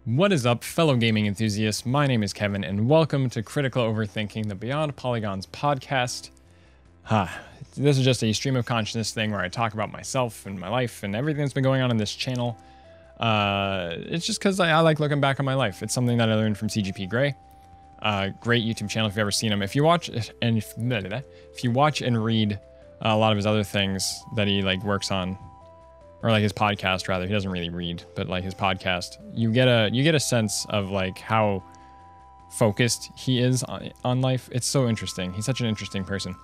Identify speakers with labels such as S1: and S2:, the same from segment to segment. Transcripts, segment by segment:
S1: What is up, fellow gaming enthusiasts? My name is Kevin, and welcome to Critical Overthinking, the Beyond Polygons podcast. This is just a stream of consciousness thing where I talk about myself and my life and everything that's been going on in this channel. It's just because I like looking back on my life. It's something that I learned from CGP Grey. Great YouTube channel if you've ever seen him. If you watch and read a lot of his other things that he like works on, or like his podcast rather, he doesn't really read, but like his podcast, you get a sense of like how focused he is on life. It's so interesting. He's such an interesting person.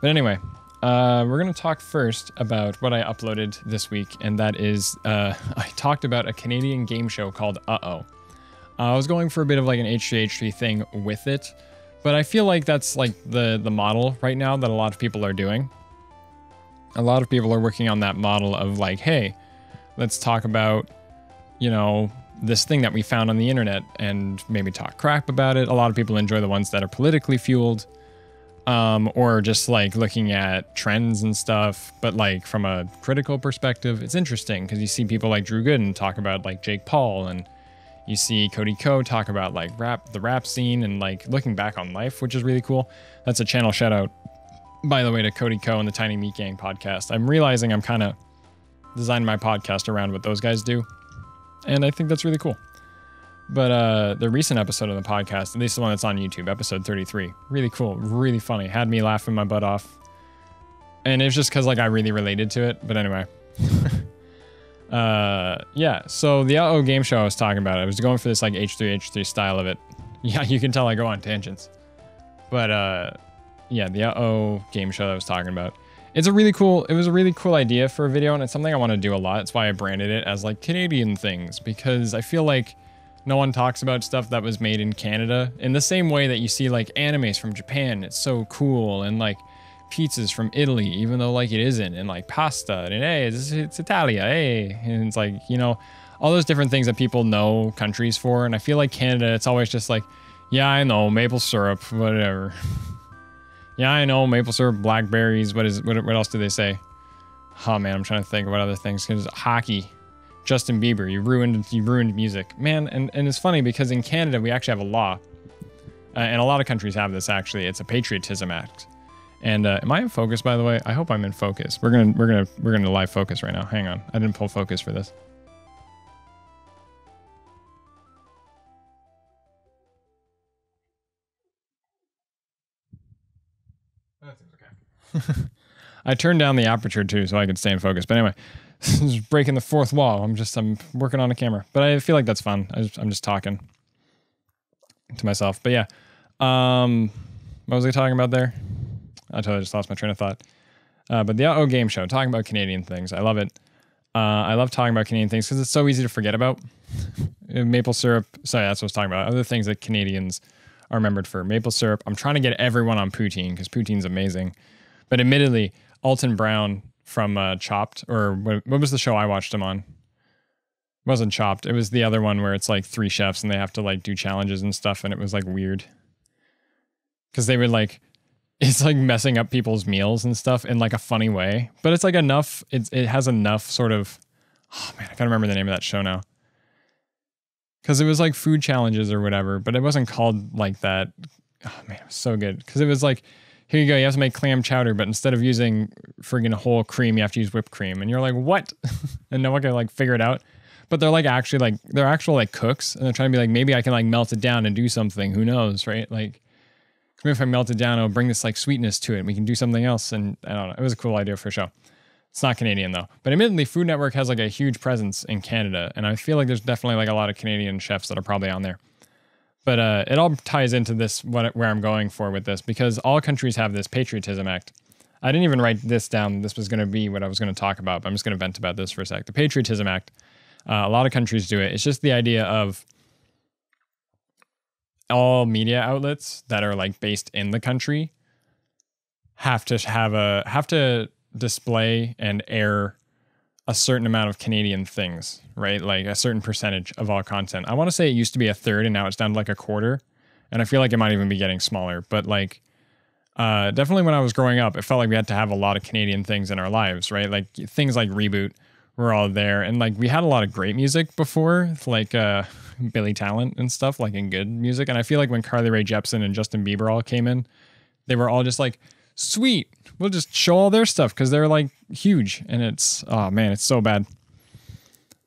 S1: But anyway, we're gonna talk first about what I uploaded this week, and that is I talked about a Canadian game show called Uh-Oh. I was going for a bit of like an H3H3 thing with it, but I feel like that's like the model right now that a lot of people are doing. A lot of people are working on that model of like, hey, let's talk about, you know, this thing that we found on the internet and maybe talk crap about it. A lot of people enjoy the ones that are politically fueled, or just like looking at trends and stuff. But like from a critical perspective, it's interesting because you see people like Drew Gooden talk about like Jake Paul, and you see Cody Ko talk about like the rap scene and like looking back on life, which is really cool. That's a channel shout out, by the way, to Cody Ko and the Tiny Meat Gang podcast. I'm realizing I'm kind of designing my podcast around what those guys do, and I think that's really cool. But the recent episode of the podcast, at least the one that's on YouTube, episode 33, really cool, really funny, had me laughing my butt off, and it's just because like I really related to it. But anyway, yeah. So the Uh-Oh game show I was talking about, I was going for this like H3H3 style of it. Yeah, you can tell I go on tangents, but yeah, the Uh-Oh game show that I was talking about. It was a really cool idea for a video, and it's something I want to do a lot. It's why I branded it as like Canadian things, because I feel like no one talks about stuff that was made in Canada in the same way that you see like animes from Japan. It's so cool, and like pizzas from Italy, even though like it isn't, and like pasta, and hey, it's Italia, hey, and it's like, you know, all those different things that people know countries for. And I feel like Canada, it's always just like, yeah, I know, maple syrup, whatever. Yeah, I know, maple syrup, blackberries. What else do they say? Oh man, I'm trying to think of what other things. Because hockey, Justin Bieber, you ruined music, man. And it's funny because in Canada we actually have a law, and a lot of countries have this actually. It's a patriotism act. And am I in focus, by the way? I hope I'm in focus. We're gonna live focus right now. Hang on, I didn't pull focus for this. That seems okay. I turned down the aperture too so I could stay in focus. But anyway, this is breaking the fourth wall. I'm working on a camera, but I feel like that's fun. I'm just talking to myself. But yeah, what was I talking about there? I totally just lost my train of thought. But the Uh-Oh game show, talking about Canadian things. I love it. I love talking about Canadian things because it's so easy to forget about. Maple syrup. Sorry, that's what I was talking about. Other things that Canadians are remembered for. Maple syrup. I'm trying to get everyone on poutine because poutine's amazing. But admittedly, Alton Brown from Chopped, or what was the show I watched him on? It wasn't Chopped. It was the other one where it's like 3 chefs and they have to like do challenges and stuff, and it was like weird. Because they would like, it's like messing up people's meals and stuff in like a funny way. But it's like enough, it has enough sort of, oh man, I can't remember the name of that show now. Because it was like food challenges or whatever, but it wasn't called like that. Oh man, it was so good. Because it was like, here you go, you have to make clam chowder, but instead of using friggin' whole cream, you have to use whipped cream. And you're like, what? And no one can like figure it out. But they're like actually like, they're actual like cooks. And they're trying to be like, maybe I can like melt it down and do something. Who knows, right? Like, maybe if I melt it down, it'll bring this like sweetness to it. We can do something else. And I don't know. It was a cool idea for a show. It's not Canadian though. But admittedly, Food Network has like a huge presence in Canada. And I feel like there's definitely like a lot of Canadian chefs that are probably on there. But it all ties into this, where I'm going for with this, because all countries have this patriotism act. I didn't even write this down. This was going to be what I was going to talk about, but I'm just going to vent about this for a sec. The patriotism act, a lot of countries do it. It's just the idea of all media outlets that are like based in the country have to display and air a certain amount of Canadian things, right? Like a certain percentage of all content. I want to say it used to be 1/3 and now it's down to like 1/4. And I feel like it might even be getting smaller. But like, definitely when I was growing up, it felt like we had to have a lot of Canadian things in our lives, right? Like things like Reboot were all there. And like we had a lot of great music before. Like Billy Talent and stuff, like in good music. And I feel like when Carly Rae Jepsen and Justin Bieber all came in, they were all just like, sweet, we'll just show all their stuff because they're like huge. And it's, oh man, it's so bad.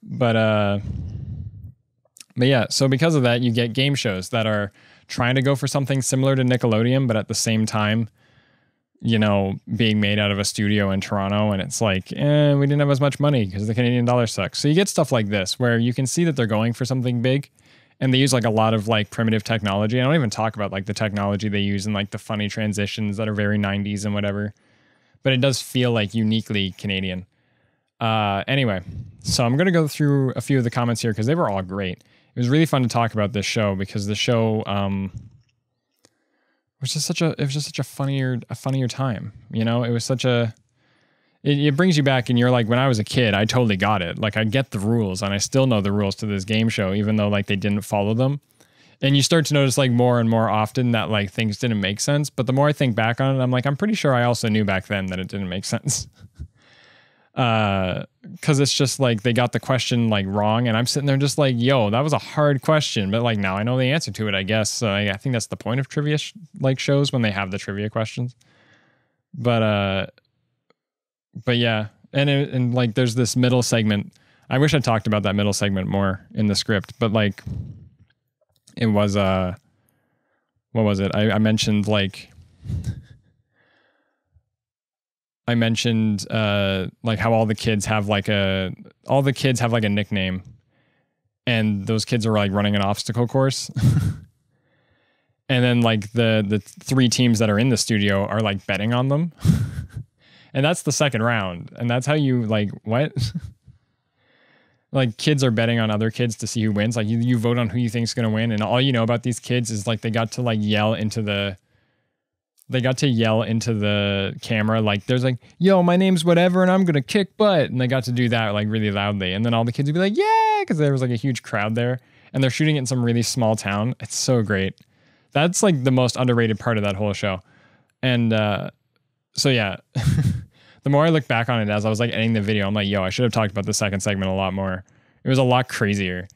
S1: But yeah, so because of that, you get game shows that are trying to go for something similar to Nickelodeon, but at the same time, you know, being made out of a studio in Toronto, and it's like, we didn't have as much money because the Canadian dollar sucks. So you get stuff like this where you can see that they're going for something big, and they use like a lot of like primitive technology. I don't even talk about like the technology they use and like the funny transitions that are very 90s and whatever, but it does feel like uniquely Canadian. Anyway, so I'm going to go through a few of the comments here because they were all great. It was really fun to talk about this show because the show, was just such a funnier time, you know. It was such a, it brings you back, and you're like, when I was a kid, I totally got it. Like I get the rules, and I still know the rules to this game show, even though like they didn't follow them. And you start to notice like more and more often that like things didn't make sense. But the more I think back on it, I'm like, I'm pretty sure I also knew back then that it didn't make sense. Cause it's just like, they got the question like wrong, and I'm sitting there just like, yo, that was a hard question, but like now I know the answer to it, I guess. So I think that's the point of trivia like shows, when they have the trivia questions. But yeah. And like, there's this middle segment. I wish I talked about that middle segment more in the script, but like it was, what was it? I mentioned like, like how all the kids have like a nickname, and those kids are like running an obstacle course. And then like the three teams that are in the studio are like betting on them. And that's the second round. And that's how you like, what? Like kids are betting on other kids to see who wins. Like you vote on who you think is going to win. And all you know about these kids is like, they got to yell into the camera. Like there's like, yo, my name's whatever, and I'm going to kick butt. And they got to do that like really loudly. And then all the kids would be like, yeah, because there was like a huge crowd there, and they're shooting it in some really small town. It's so great. That's like the most underrated part of that whole show. And so yeah, the more I look back on it as I was like editing the video, I'm like, yo, I should have talked about the second segment a lot more. It was a lot crazier.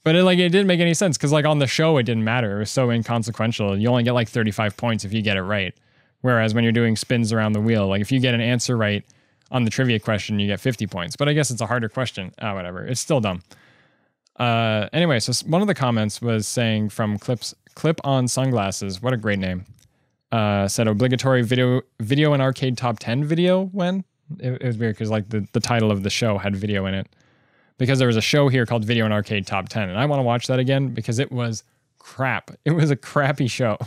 S1: But it didn't make any sense because like on the show, it didn't matter. It was so inconsequential. You only get like 35 points if you get it right. Whereas when you're doing spins around the wheel, like if you get an answer right on the trivia question, you get 50 points. But I guess it's a harder question. Whatever. It's still dumb. Anyway, so one of the comments was saying from Clip On Sunglasses, what a great name, said obligatory video and arcade top 10 video when? It was weird because like the title of the show had video in it. Because there was a show here called Video and Arcade Top 10. And I want to watch that again because it was crap. It was a crappy show.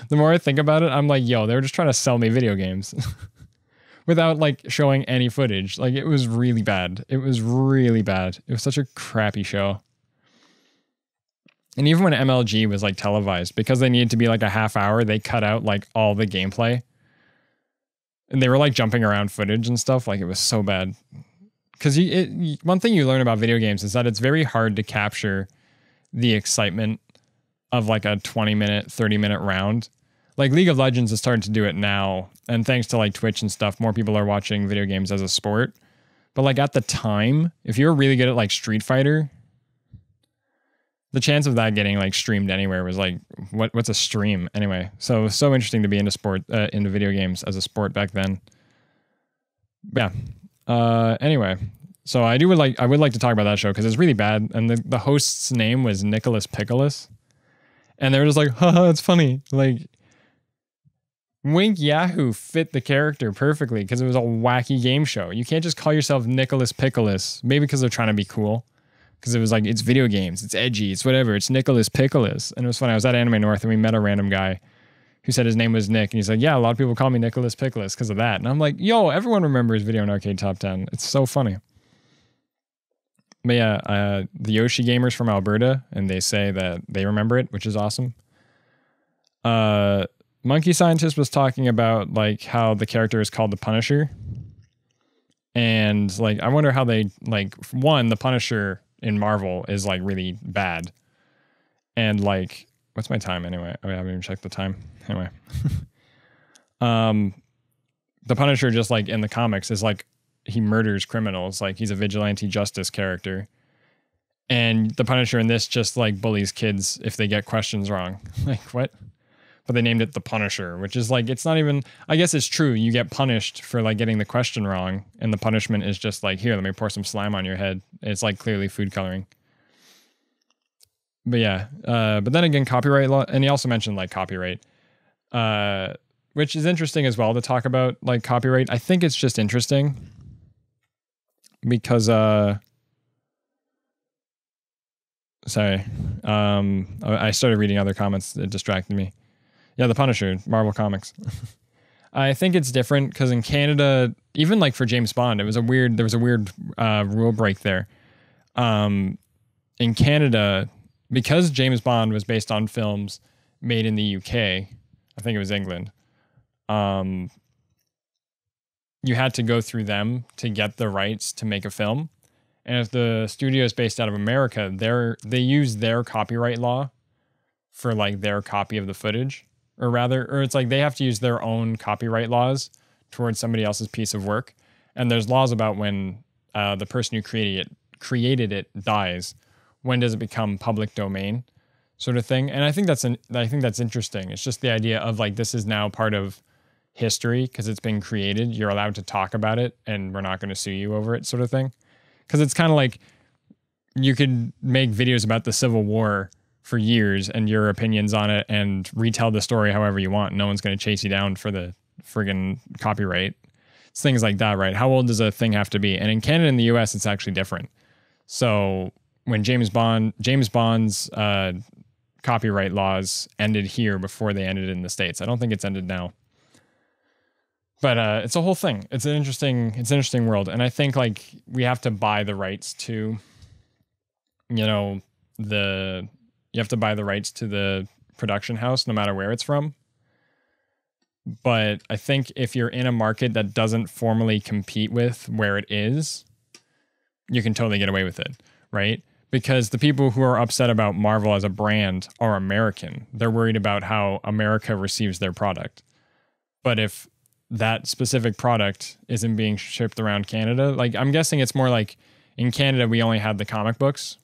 S1: The more I think about it, I'm like, yo, they were just trying to sell me video games without like showing any footage. Like it was really bad. It was really bad. It was such a crappy show. And even when MLG was like televised, because they needed to be like a half hour, they cut out like all the gameplay. And they were like jumping around footage and stuff. Like it was so bad. Because one thing you learn about video games is that it's very hard to capture the excitement of like a 20-minute, 30-minute round. Like League of Legends is starting to do it now. And thanks to like Twitch and stuff, more people are watching video games as a sport. But like at the time, if you're really good at like Street Fighter, the chance of that getting like streamed anywhere was like, what's a stream? Anyway, so it was so interesting to be into video games as a sport back then. Yeah. Anyway, so I would like to talk about that show because it's really bad. And the host's name was Nicholas Pickles. And they were just like, haha, it's funny. Like Wink Yahoo fit the character perfectly because it was a wacky game show. You can't just call yourself Nicholas Pickles, maybe because they're trying to be cool. Because it was like, it's video games, it's edgy, it's whatever, it's Nicholas Pickles. And it was funny, I was at Anime North and we met a random guy who said his name was Nick, and he's like, yeah, a lot of people call me Nicholas Pickles because of that. And I'm like, yo, everyone remembers Video and Arcade Top 10. It's so funny. But yeah, the Yoshi gamers from Alberta, and they say that they remember it, which is awesome. Monkey Scientist was talking about like how the character is called the Punisher. And like, I wonder how they like, one, the Punisher in Marvel is like really bad. And like, what's my time anyway? Oh, I haven't even checked the time. Anyway. The Punisher just like in the comics is like, he murders criminals. Like he's a vigilante justice character. And the Punisher in this just like bullies kids if they get questions wrong. Like, what? But they named it the Punisher, which is like, it's not even, I guess it's true. You get punished for like getting the question wrong. And the punishment is just like, here, let me pour some slime on your head. It's like clearly food coloring. But yeah, but then again, copyright law. And he also mentioned like copyright, which is interesting as well to talk about like copyright. I think it's just interesting because, sorry. I started reading other comments that distracted me. Yeah, the Punisher, Marvel Comics. I think it's different because in Canada, even like for James Bond, there was a weird rule break there. In Canada, because James Bond was based on films made in the UK, I think it was England, you had to go through them to get the rights to make a film. And if the studio is based out of America, they use their copyright law for like their copy of the footage, or it's like they have to use their own copyright laws towards somebody else's piece of work. And there's laws about when the person who created it dies, when does it become public domain, sort of thing. And I think that's interesting. It's just the idea of like, this is now part of history because it's been created. You're allowed to talk about it, and we're not going to sue you over it, sort of thing. Because it's kind of like you could make videos about the Civil War for years and your opinions on it and retell the story however you want. No one's going to chase you down for the friggin' copyright. It's things like that, right? How old does a thing have to be? And in Canada and the US, it's actually different. So when James Bond's copyright laws ended here before they ended in the States. I don't think it's ended now. But it's a whole thing. It's an interesting world. And I think like we have to buy the rights to, you have to buy the rights to the production house no matter where it's from. But I think if you're in a market that doesn't formally compete with where it is, you can totally get away with it, right? Because the people who are upset about Marvel as a brand are American. They're worried about how America receives their product. But if that specific product isn't being shipped around Canada, like I'm guessing it's more like in Canada, we only had the comic books,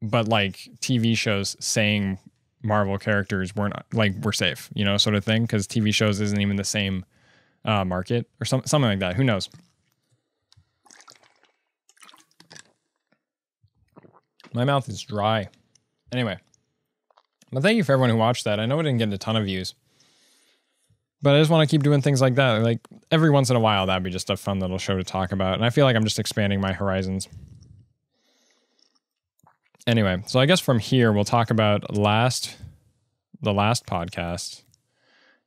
S1: but like TV shows saying Marvel characters weren't like, we're safe, sort of thing. Cause TV shows isn't even the same market or something like that. Who knows? My mouth is dry. Anyway, but thank you for everyone who watched that. I know it didn't get a ton of views, but I just want to keep doing things like that. Like every once in a while, that'd be just a fun little show to talk about. And I feel like I'm just expanding my horizons. Anyway, so I guess from here, we'll talk about the last podcast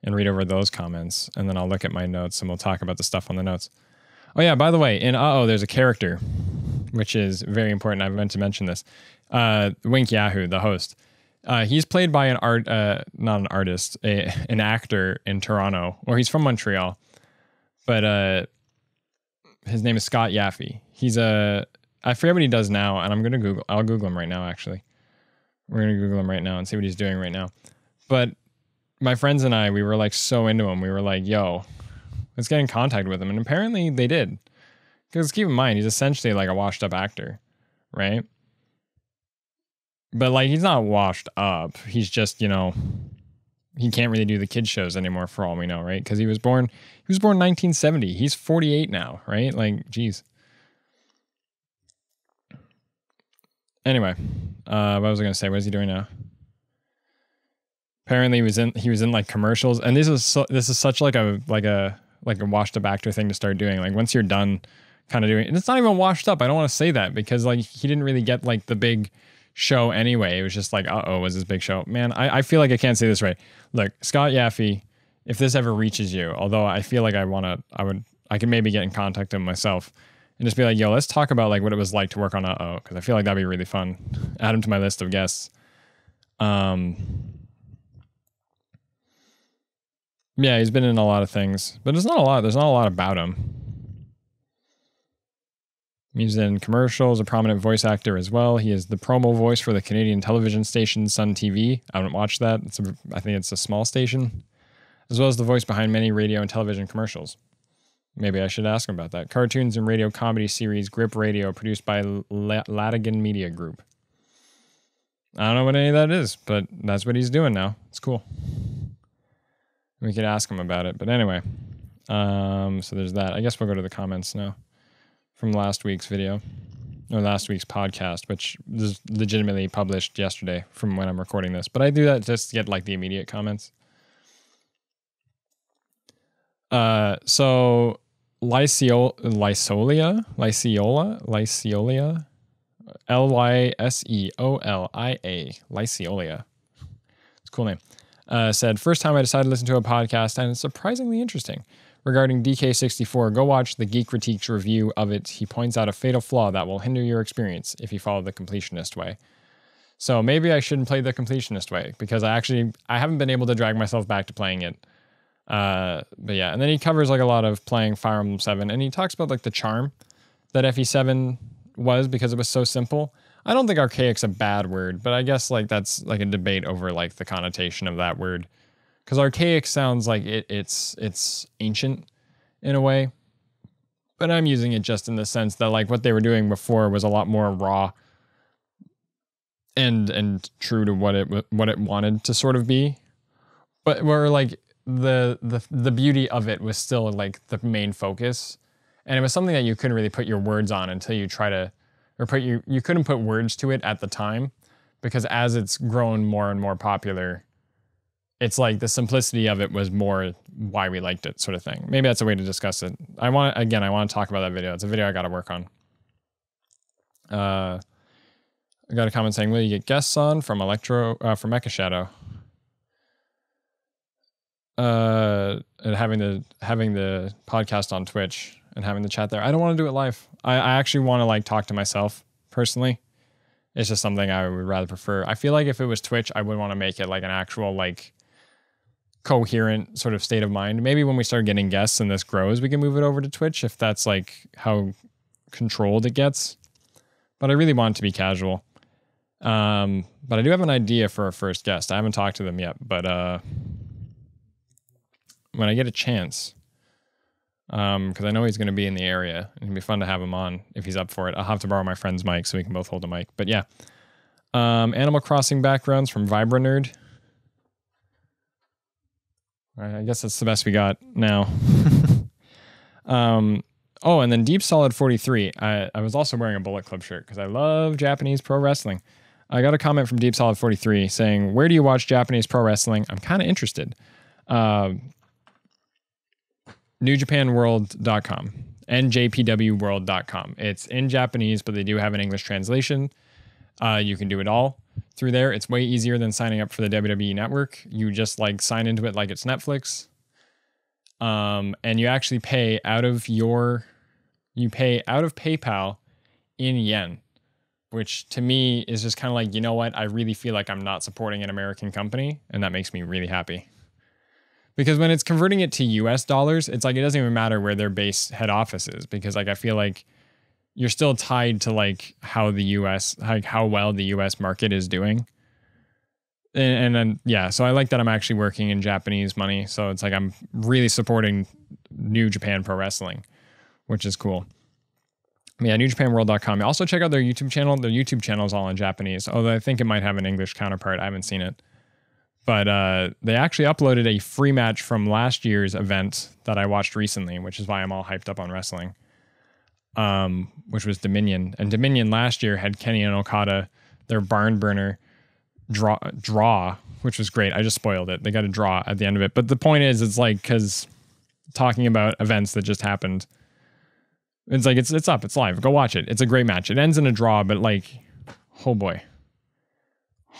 S1: and read over those comments. And then I'll look at my notes and we'll talk about the stuff on the notes. Oh yeah, by the way, in Uh-Oh, there's a character, which is very important. I meant to mention this. Wink Yahoo, the host. He's played by an actor in Toronto, or he's from Montreal, but his name is Scott Yaffe. I forget what he does now, and I'll Google him right now, actually. We're going to Google him right now and see what he's doing right now. But my friends and I, we were like so into him. We were like, yo, let's get in contact with him. And apparently they did. Because keep in mind, he's essentially like a washed up actor, right? But like, he's not washed up. He's just, he can't really do the kids shows anymore for all we know, right? Because he was born in 1970. He's 48 now, right? Like, geez. Anyway, what was I going to say? What is he doing now? Apparently he was in like commercials, and this is such like a washed up actor thing to start doing. Like once you're done kind of doing it, and it's not even washed up. I don't want to say that because like he didn't really get like the big show anyway. It was just like, was his big show. Man, I feel like I can't say this right. Look, Scott Yaffe, if this ever reaches you, although I feel like I can maybe get in contact with him myself and just be like, yo, let's talk about like what it was like to work on Uh-Oh, because I feel like that'd be really fun. Add him to my list of guests. Yeah, he's been in a lot of things, but there's not a lot about him. He's in commercials, a prominent voice actor as well. He is the promo voice for the Canadian television station Sun TV. I haven't watched that. I think it's a small station, as well as the voice behind many radio and television commercials. Maybe I should ask him about that. Cartoons and radio comedy series Grip Radio, produced by Latigan Media Group. I don't know what any of that is, but that's what he's doing now. It's cool. We could ask him about it. But anyway, so there's that. I guess we'll go to the comments now from last week's video, or last week's podcast, which was legitimately published yesterday from when I'm recording this. But I do that just to get like the immediate comments. So Lyceolia, Lyseolia, Lyceolia. It's a cool name. Said, first time I decided to listen to a podcast, and it's surprisingly interesting. Regarding DK64, go watch the Geek Critique's review of it. He points out a fatal flaw that will hinder your experience if you follow the completionist way. So maybe I shouldn't play the completionist way, because I haven't been able to drag myself back to playing it. But yeah, and then he covers like a lot of playing Fire Emblem 7, and he talks about like the charm that FE7 was because it was so simple. I don't think archaic's a bad word, but I guess like that's like a debate over like the connotation of that word, because archaic sounds like it's ancient in a way, but I'm using it just in the sense that like what they were doing before was a lot more raw and true to what it wanted to sort of be, but where like the beauty of it was still like the main focus, and it was something that you couldn't really put your words on until you try to, or you couldn't put words to it at the time, because as it's grown more and more popular, it's like the simplicity of it was more why we liked it, sort of thing. Maybe that's a way to discuss it. I want to talk about that video. It's a video I got to work on. I got a comment saying, will you get guests on from Mecha Shadow? And having the podcast on Twitch and having the chat there. I don't want to do it live. I actually want to like talk to myself personally. It's just something I would rather prefer. I feel like if it was Twitch, I would want to make it like an actual like coherent sort of state of mind. Maybe when we start getting guests and this grows, we can move it over to Twitch if that's like how controlled it gets. But I really want it to be casual. But I do have an idea for a first guest. I haven't talked to them yet, but when I get a chance, because I know he's going to be in the area, and it'd be fun to have him on if he's up for it. I'll have to borrow my friend's mic so we can both hold a mic. But yeah, Animal Crossing backgrounds from Vibranerd. I guess that's the best we got now. Oh, and then Deep Solid 43. I was also wearing a Bullet Club shirt because I love Japanese pro wrestling. I got a comment from Deep Solid 43 saying, where do you watch Japanese pro wrestling? I'm kind of interested. NewJapanWorld.com, NJPWWorld.com. It's in Japanese, but they do have an English translation. You can do it all through there. It's way easier than signing up for the WWE Network. You just like sign into it like it's Netflix. And you actually pay out of PayPal in yen, which to me is just kind of like, you know what? I really feel like I'm not supporting an American company, and that makes me really happy. Because when it's converting it to US dollars, it's like it doesn't even matter where their base head office is, because like I feel like you're still tied to like how the US, like how well the US market is doing. And then yeah, so I like that I'm actually working in Japanese money, so it's like I'm really supporting New Japan Pro Wrestling, which is cool. Yeah, NewJapanWorld.com. Also check out their YouTube channel. Their YouTube channel is all in Japanese, although I think it might have an English counterpart. I haven't seen it. But they actually uploaded a free match from last year's event that I watched recently, which is why I'm all hyped up on wrestling, which was Dominion. And Dominion last year had Kenny and Okada, their barn burner draw, which was great. I just spoiled it. They got a draw at the end of it. But the point is, it's like, because talking about events that just happened, it's like, it's up, it's live. Go watch it. It's a great match. It ends in a draw, but like, oh boy.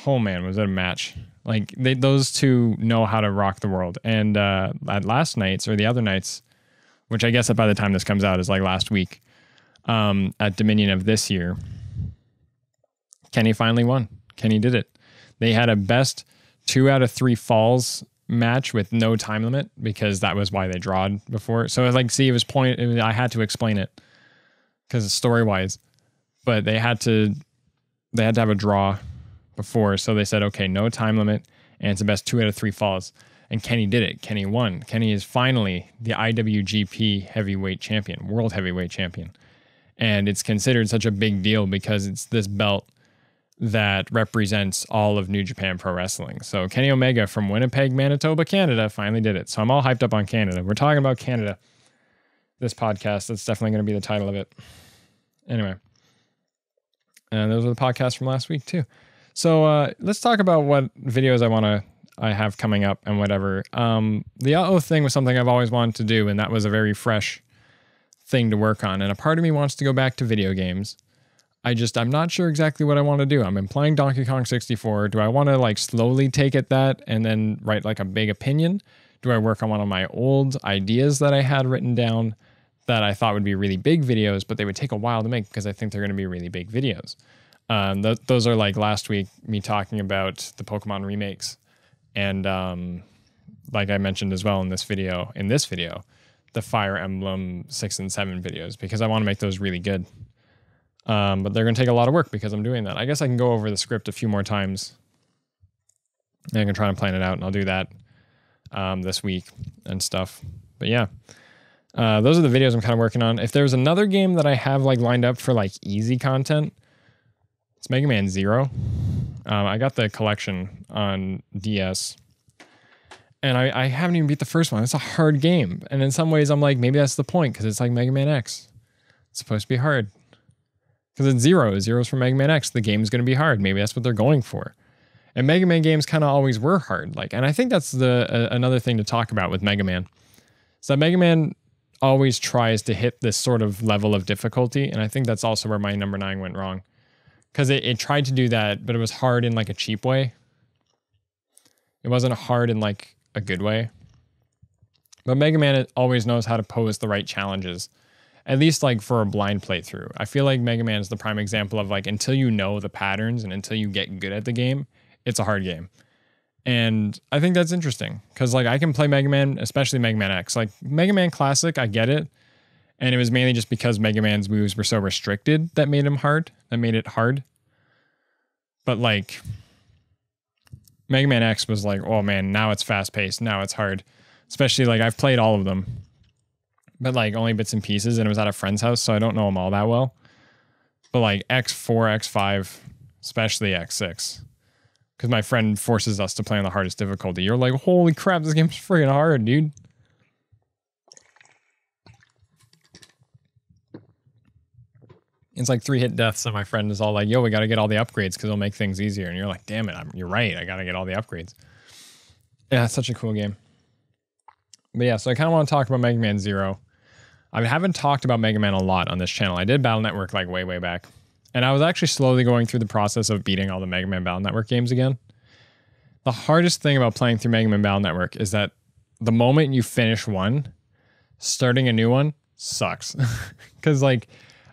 S1: Oh man, was it a match. Like those two know how to rock the world. And at last night's, or the other nights, which I guess by the time this comes out is like last week, at Dominion of this year, Kenny finally won. Kenny did it. They had a best 2 out of 3 falls match with no time limit, because that was why they drawed before. So it's like, see, it was I had to explain it because it's story wise, but they had to have a draw before. So they said, okay, no time limit, and it's the best 2 out of 3 falls. And Kenny did it. Kenny won. Kenny is finally the IWGP heavyweight champion, world heavyweight champion. And it's considered such a big deal because it's this belt that represents all of New Japan Pro Wrestling. So Kenny Omega from Winnipeg, Manitoba, Canada finally did it. So I'm all hyped up on Canada. We're talking about Canada this podcast. That's definitely going to be the title of it. Anyway. And those are the podcasts from last week too. So let's talk about what videos I have coming up and whatever. The uh-oh thing was something I've always wanted to do, and that was a very fresh thing to work on. And a part of me wants to go back to video games. I'm not sure exactly what I want to do. I've been playing Donkey Kong 64. Do I want to like slowly take at that and then write like a big opinion? Do I work on one of my old ideas that I had written down that I thought would be really big videos, but they would take a while to make because I think they're going to be really big videos. Those are like last week, me talking about the Pokemon remakes. And like I mentioned as well in this video, the Fire Emblem 6 and 7 videos, because I want to make those really good. But they're going to take a lot of work because I'm doing that. I guess I can go over the script a few more times and I can try and plan it out, and I'll do that this week and stuff. But yeah, those are the videos I'm kind of working on. If there's another game that I have like lined up for like easy content, it's Mega Man Zero. I got the collection on DS. And I haven't even beat the first one. It's a hard game. And in some ways, I'm like, maybe that's the point, because it's like Mega Man X. It's supposed to be hard. Because it's Zero. Zero's from Mega Man X. The game's going to be hard. Maybe that's what they're going for. And Mega Man games kind of always were hard. Like, and I think that's another thing to talk about with Mega Man. So Mega Man always tries to hit this sort of level of difficulty. And I think that's also where my number 9 went wrong. Because it tried to do that, but it was hard in like a cheap way. It wasn't hard in like a good way. But Mega Man always knows how to pose the right challenges. At least like for a blind playthrough. I feel like Mega Man is the prime example of like, until you know the patterns and until you get good at the game, it's a hard game. And I think that's interesting. Because like I can play Mega Man, especially Mega Man X. Like Mega Man Classic, I get it. And it was mainly just because Mega Man's moves were so restricted that made it hard. But like Mega Man X was like, oh man, now it's fast paced. Now it's hard. Especially like I've played all of them, but like only bits and pieces, and it was at a friend's house, so I don't know them all that well. But like X4, X5, especially X6, because my friend forces us to play on the hardest difficulty. You're like, holy crap, this game's freaking hard, dude. It's like 3-hit deaths, and my friend is all like, yo, we got to get all the upgrades because it'll make things easier. And you're like, damn it, you're right. I got to get all the upgrades. Yeah, it's such a cool game. But yeah, so I kind of want to talk about Mega Man Zero. I haven't talked about Mega Man a lot on this channel. I did Battle Network like way, way back. And I was actually slowly going through the process of beating all the Mega Man Battle Network games again. The hardest thing about playing through Mega Man Battle Network is that the moment you finish one, starting a new one sucks. Because like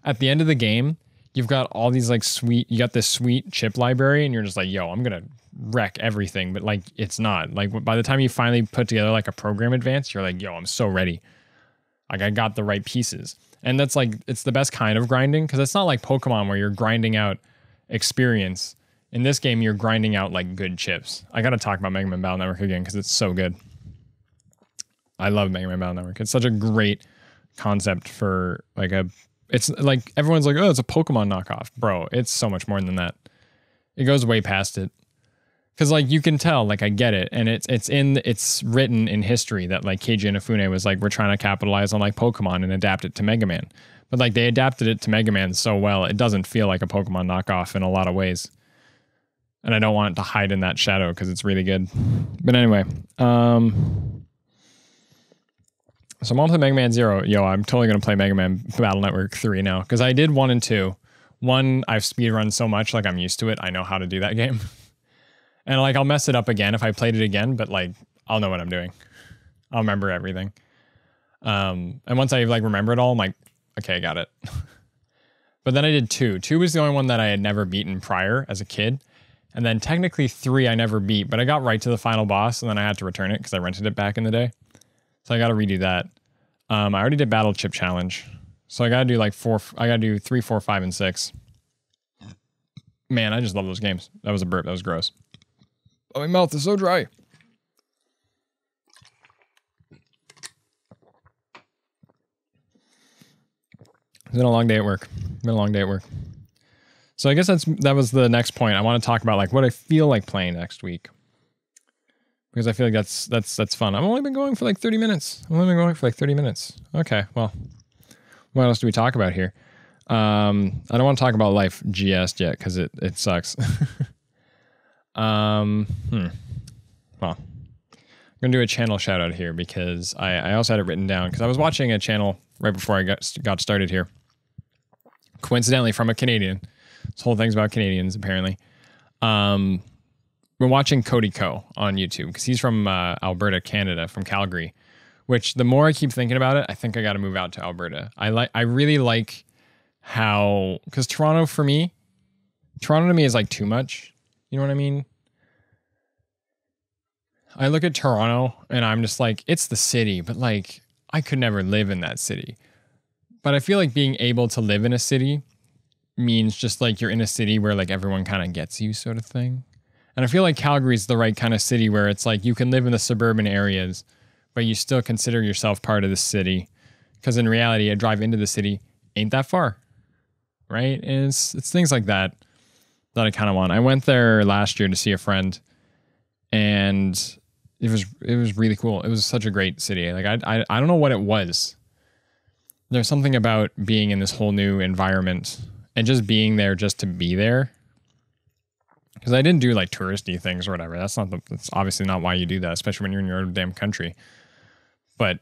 S1: at the end of the game, you've got all these like you got this sweet chip library, and you're just like, yo, I'm going to wreck everything. But like, it's not. Like by the time you finally put together like a program advance, you're like, yo, I'm so ready. Like I got the right pieces. And that's like, it's the best kind of grinding, because it's not like Pokemon where you're grinding out experience. In this game, you're grinding out like good chips. I got to talk about Mega Man Battle Network again because it's so good. I love Mega Man Battle Network. It's such a great concept for like it's like everyone's like, oh, it's a Pokemon knockoff. Bro, it's so much more than that. It goes way past it. Because like you can tell, like I get it, and it's written in history that like Keiji Inafune was like, we're trying to capitalize on like Pokemon and adapt it to Mega Man. But like they adapted it to Mega Man so well, it doesn't feel like a Pokemon knockoff in a lot of ways. And I don't want it to hide in that shadow because it's really good. But anyway, so I'm on to Mega Man Zero. Yo, I'm totally gonna play Mega Man Battle Network 3 now because I did 1 and 2. 1, I've speedrun so much, like I'm used to it. I know how to do that game. And like I'll mess it up again if I played it again, but like I'll know what I'm doing. I'll remember everything. And once I like remember it all, I'm like, okay, I got it. But then I did 2. 2 was the only one that I had never beaten prior as a kid. And then technically 3 I never beat, but I got right to the final boss and then I had to return it because I rented it back in the day. So I got to redo that. I already did Battle Chip Challenge. So I got to do like 3, 4, 5, and 6. Man, I just love those games. That was a burp. That was gross. Oh, my mouth is so dry. been a long day at work. So I guess that was the next point. I want to talk about like what I feel like playing next week, because I feel like that's fun. I've only been going for like 30 minutes. Okay, well, what else do we talk about here? I don't want to talk about Life GS yet because it sucks. Well, I'm going to do a channel shout out here because I also had it written down because I was watching a channel right before I got started here. Coincidentally, from a Canadian. This whole thing's about Canadians, apparently. We're watching Cody Ko on YouTube because he's from Alberta, Canada, from Calgary, which the more I keep thinking about it, I think I got to move out to Alberta. I really like how, because Toronto to me is like too much. You know what I mean? I look at Toronto and I'm just like, it's the city, but like, I could never live in that city. But I feel like being able to live in a city means just like you're in a city where like everyone kind of gets you sort of thing. And I feel like Calgary's the right kind of city where it's like you can live in the suburban areas, but you still consider yourself part of the city. Because in reality, a drive into the city ain't that far, right? And it's things like that I kind of want. I went there last year to see a friend, and it was really cool. It was such a great city. Like I don't know what it was. There's something about being in this whole new environment and just being there just to be there. Because I didn't do like touristy things or whatever. That's obviously not why you do that, especially when you're in your own damn country. But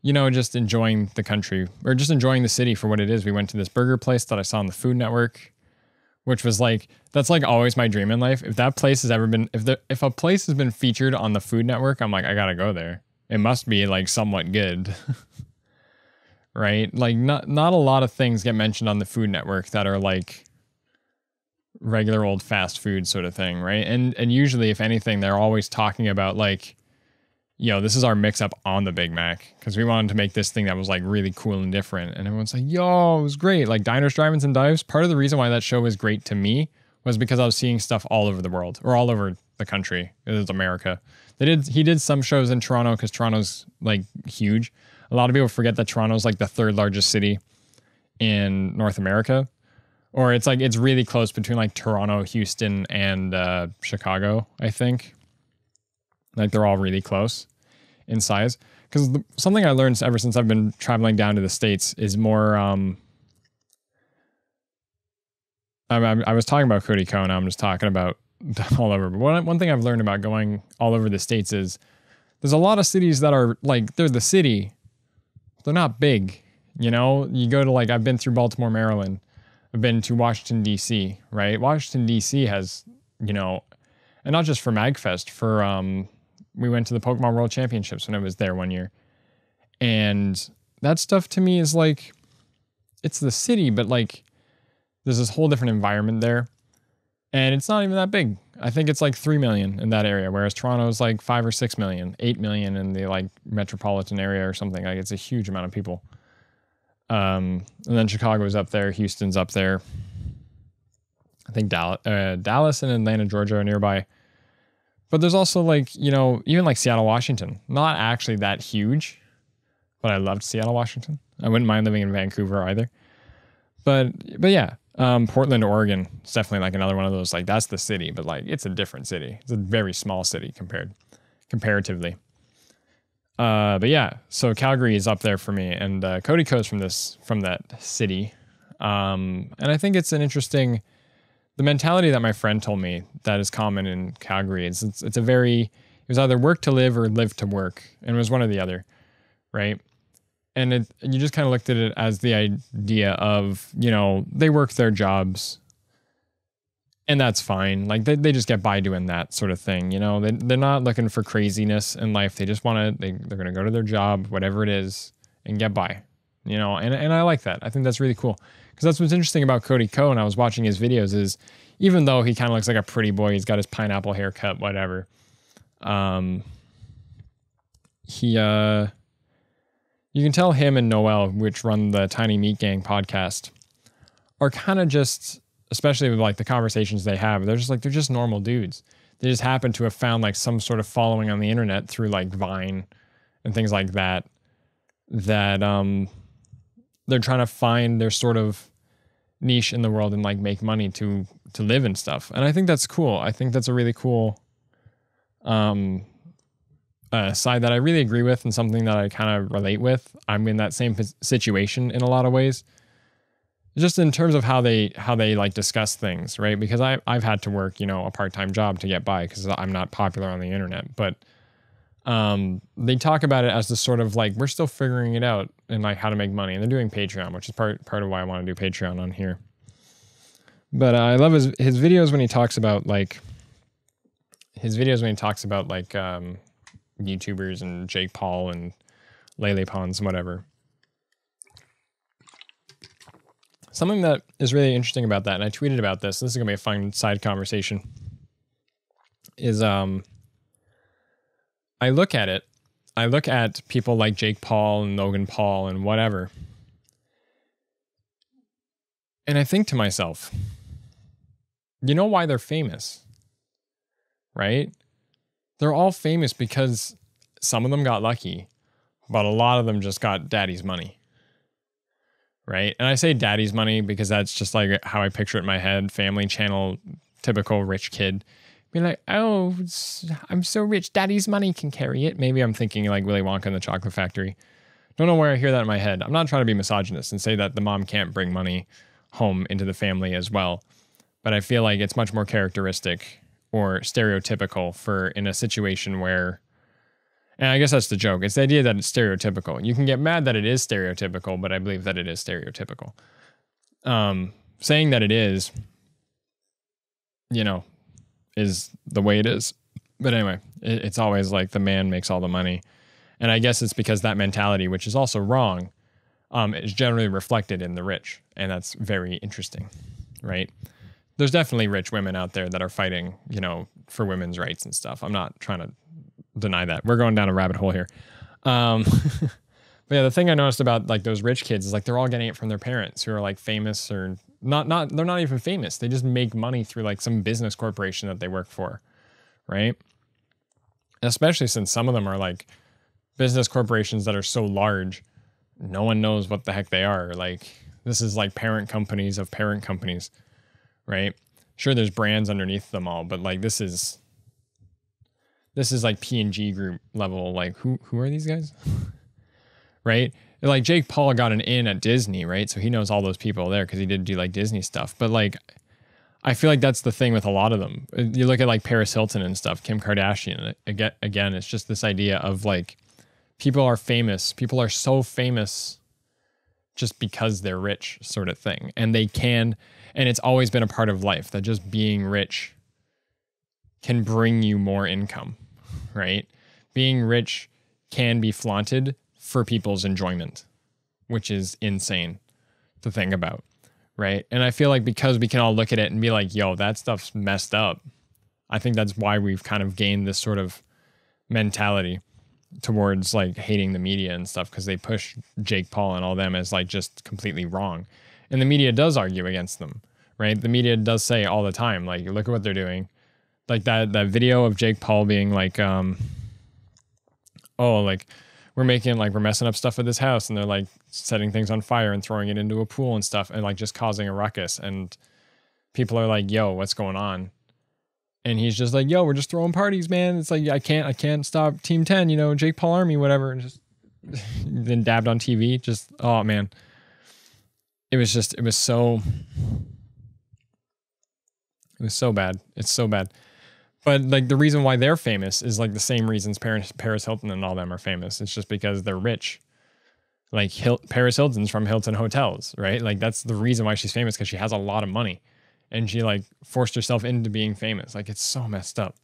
S1: just enjoying the country or just enjoying the city for what it is. We went to this burger place that I saw on the Food Network, which was like, that's like always my dream in life. If that place has ever been, if a place has been featured on the Food Network, I'm like, I gotta go there. It must be like somewhat good. Right? Like not a lot of things get mentioned on the Food Network that are like regular old fast food sort of thing, right? And usually, if anything, they're always talking about like, this is our mix up on the Big Mac because we wanted to make this thing that was like really cool and different. And everyone's like, yo, it was great. Like Diners, Drive-Ins, and Dives. Part of the reason why that show was great to me was because I was seeing stuff all over the world or all over the country. It was America. He did some shows in Toronto because Toronto's like huge. A lot of people forget that Toronto's like the third largest city in North America. Or it's like, it's really close between like Toronto, Houston, and Chicago, I think. Like they're all really close in size. Because something I learned ever since I've been traveling down to the States is more, I was talking about Cody Ko, now I'm just talking about all over. But one thing I've learned about going all over the States is there's a lot of cities that are like, they're the city. They're not big, you go to like, I've been through Baltimore, Maryland. I've been to Washington, D.C., right? Washington, D.C. has, and not just for MagFest, we went to the Pokemon World Championships when I was there one year. And that stuff to me is like, it's the city, but like, there's this whole different environment there. And it's not even that big. I think it's like 3 million in that area, whereas Toronto is like 5 or 6 million, 8 million in the like metropolitan area or something. Like it's a huge amount of people. And then Chicago's up there, Houston's up there. I think Dallas and Atlanta, Georgia are nearby. But there's also like, even like Seattle, Washington, not actually that huge, but I loved Seattle, Washington. I wouldn't mind living in Vancouver either. But yeah. Portland, Oregon, it's definitely like another one of those, like that's the city, but like it's a different city. It's a very small city comparatively. But yeah, so Calgary is up there for me, and Cody Ko's from that city. And I think it's an interesting, the mentality that my friend told me that is common in Calgary is it was either work to live or live to work, and it was one or the other, right? And you just kind of looked at it as the idea of, they work their jobs and that's fine. Like they just get by doing that sort of thing. They're not looking for craziness in life. They just want to, they're going to go to their job, whatever it is, and get by, and I like that. I think that's really cool because that's what's interesting about Cody Ko. And I was watching his videos is even though he kind of looks like a pretty boy, he's got his pineapple haircut, whatever. You can tell him and Noel, which run the Tiny Meat Gang podcast, are kind of just, especially with like the conversations they have, they're just normal dudes. They just happen to have found like some sort of following on the internet through like Vine and things like that, they're trying to find their sort of niche in the world and like make money to live and stuff. And I think that's cool. I think that's a really cool side that I really agree with, and something that I kind of relate with. I'm in that same situation in a lot of ways, just in terms of how they like discuss things, right? Because I've had to work, you know, a part-time job to get by because I'm not popular on the internet, but they talk about it as this sort of like, we're still figuring it out and like how to make money. And they're doing Patreon, which is part of why I want to do Patreon on here. But I love his videos when he talks about like YouTubers and Jake Paul and Lele Pons and whatever. Something that is really interesting about that, and I tweeted about this is going to be a fun side conversation, is I look at people like Jake Paul and Logan Paul and whatever, and I think to myself, you know why they're famous, right? They're all famous because some of them got lucky, but a lot of them just got daddy's money, right? And I say daddy's money because that's just like how I picture it in my head. Family Channel, typical rich kid. Be like, oh, I'm so rich, daddy's money can carry it. Maybe I'm thinking like Willy Wonka and the Chocolate Factory. Don't know where I hear that in my head. I'm not trying to be misogynist and say that the mom can't bring money home into the family as well. But I feel like it's much more characteristic or stereotypical for in a situation where, and I guess that's the joke. It's the idea that it's stereotypical. You can get mad that it is stereotypical, but I believe that it is stereotypical. Saying that it is, you know, is the way it is. But anyway, it's always like the man makes all the money. And I guess it's because that mentality, which is also wrong, is generally reflected in the rich. And that's very interesting, right? There's definitely rich women out there that are fighting, you know, for women's rights and stuff. I'm not trying to deny that. We're going down a rabbit hole here. But yeah, the thing I noticed about like those rich kids is like they're all getting it from their parents who are like famous or not, they're not even famous. They just make money through like some business corporation that they work for, right? Especially since some of them are like business corporations that are so large, no one knows what the heck they are. Like this is like parent companies of parent companies. Right? Sure, there's brands underneath them all, but like this is like P&G Group level. Like who are these guys? Right? Like Jake Paul got an in at Disney, right? So he knows all those people there because he did do like Disney stuff. But like, I feel like that's the thing with a lot of them. You look at like Paris Hilton and stuff, Kim Kardashian. Again, it's just this idea of like people are famous. People are so famous just because they're rich, sort of thing, and they can. And it's always been a part of life that just being rich can bring you more income, right? Being rich can be flaunted for people's enjoyment, which is insane to think about, right? And I feel like because we can all look at it and be like, yo, that stuff's messed up. I think that's why we've kind of gained this sort of mentality towards like hating the media and stuff, because they push Jake Paul and all them as like just completely wrong. And the media does argue against them, right? The media does say all the time, like, look at what they're doing. Like that video of Jake Paul being like, oh, like we're messing up stuff at this house, and they're like setting things on fire and throwing it into a pool and stuff, and like just causing a ruckus. And people are like, yo, what's going on? And he's just like, yo, we're just throwing parties, man. It's like, I can't stop Team 10, you know, Jake Paul Army, whatever. And just then dabbed on TV. Just, oh man. It was so bad. It's so bad. But like the reason why they're famous is like the same reasons Paris Hilton and all them are famous. It's just because they're rich. Like Paris Hilton's from Hilton Hotels, right? Like that's the reason why she's famous, because she has a lot of money and she like forced herself into being famous. Like it's so messed up.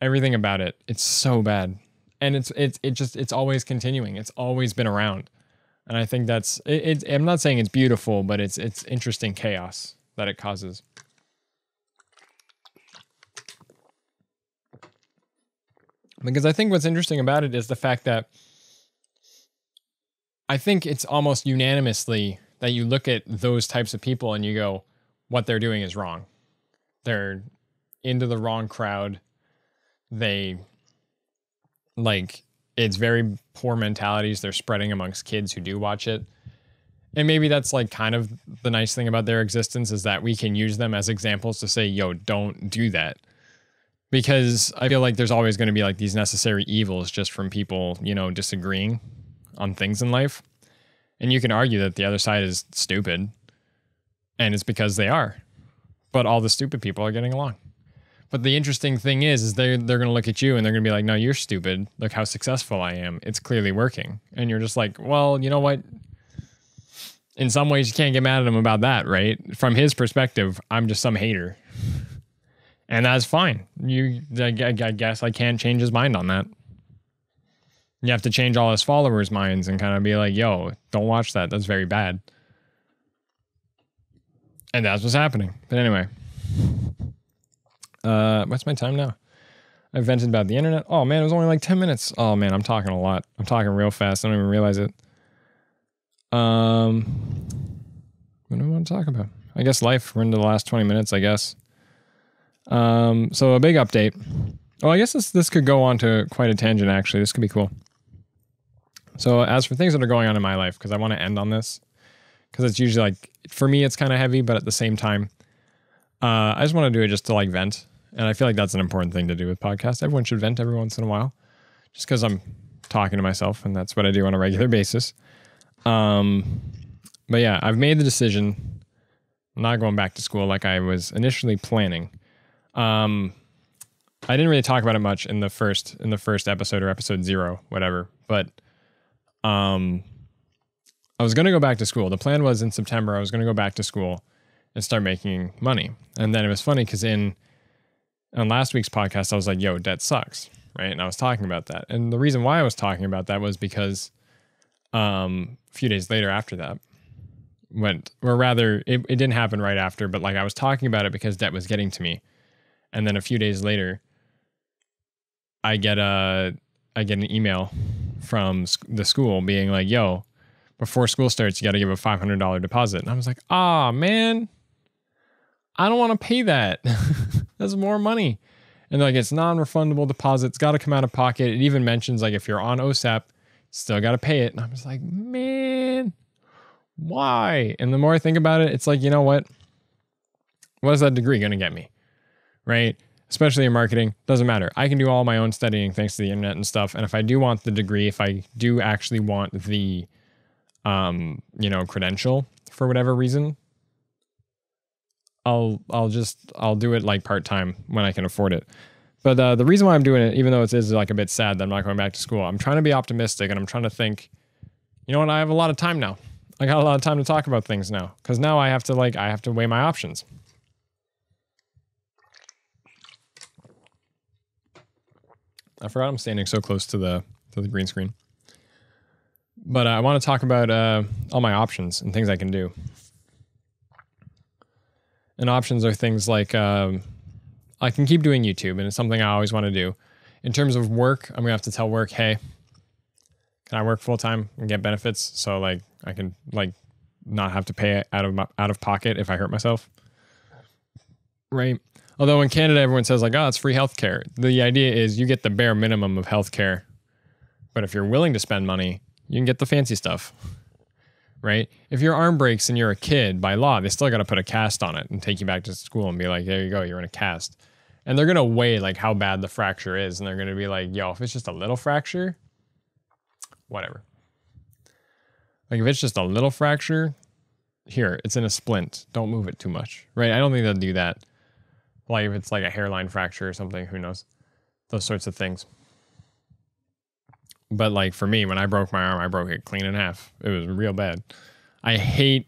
S1: Everything about it, it's so bad. And it's always continuing. It's always been around. And I think that's it. I'm not saying it's beautiful, but it's interesting chaos that it causes. Because I think what's interesting about it is the fact that I think it's almost unanimously that you look at those types of people and you go, what they're doing is wrong. They're into the wrong crowd. They like, it's very poor mentalities they're spreading amongst kids who do watch it. And maybe that's like kind of the nice thing about their existence is that we can use them as examples to say, yo, don't do that. Because I feel like there's always going to be like these necessary evils just from people, you know, disagreeing on things in life. And you can argue that the other side is stupid. And it's because they are. But all the stupid people are getting along. But the interesting thing is they're going to look at you and they're going to be like, no, you're stupid. Look how successful I am. It's clearly working. And you're just like, well, you know what? In some ways, you can't get mad at him about that, right? From his perspective, I'm just some hater. And that's fine. I guess I can't change his mind on that. You have to change all his followers' minds and kind of be like, yo, don't watch that. That's very bad. And that's what's happening. But anyway. What's my time now? I vented about the internet. Oh, man, it was only like 10 minutes. Oh, man, I'm talking a lot. I'm talking real fast. I don't even realize it. What do I want to talk about? I guess life. We're into the last 20 minutes, I guess. So a big update. Oh, I guess this could go on to quite a tangent, actually. This could be cool. So as for things that are going on in my life, because I want to end on this, because it's usually like, for me, it's kind of heavy, but at the same time, I just want to do it just to like vent. And I feel like that's an important thing to do with podcasts. Everyone should vent every once in a while, just because I'm talking to myself, and that's what I do on a regular basis. But yeah, I've made the decision. I'm not going back to school like I was initially planning. I didn't really talk about it much in the first episode or episode 0, whatever. But I was going to go back to school. The plan was in September, I was going to go back to school and start making money. And then it was funny because on last week's podcast, I was like, yo, debt sucks, right? And I was talking about that. And the reason why I was talking about that was because a few days later after that, it didn't happen right after, but like I was talking about it because debt was getting to me. And then a few days later, I get an email from the school being like, yo, before school starts, you got to give a $500 deposit. And I was like, man, I don't want to pay that. That's more money. And they're like, it's non-refundable deposit. It's got to come out of pocket. It even mentions like if you're on OSAP, still got to pay it. And I was like, man, why? And the more I think about it, it's like, you know what? What is that degree going to get me? Right? Especially in marketing, doesn't matter. I can do all my own studying thanks to the internet and stuff. And if I do want the degree, if I do actually want the, credential for whatever reason, I'll do it like part-time when I can afford it. But the reason why I'm doing it, even though it is like a bit sad that I'm not going back to school, I'm trying to be optimistic and I'm trying to think, you know what? I have a lot of time now. I got a lot of time to talk about things now because now I have to weigh my options. I forgot I'm standing so close to the green screen. But I want to talk about all my options and things I can do. And options are things like I can keep doing YouTube, and it's something I always want to do. In terms of work, I'm going to have to tell work, hey, can I work full-time and get benefits so like I can like not have to pay out of pocket if I hurt myself? Right? Although in Canada, everyone says like, oh, it's free healthcare. The idea is you get the bare minimum of healthcare. But if you're willing to spend money, you can get the fancy stuff, right? If your arm breaks and you're a kid, by law, they still got to put a cast on it and take you back to school and be like, there you go, you're in a cast. And they're going to weigh like how bad the fracture is. And they're going to be like, yo, if it's just a little fracture, whatever. Like if it's just a little fracture, here, it's in a splint. Don't move it too much, right? I don't think they'll do that. Like if it's like a hairline fracture or something, who knows? Those sorts of things. But like for me, when I broke my arm, I broke it clean in half. It was real bad. I hate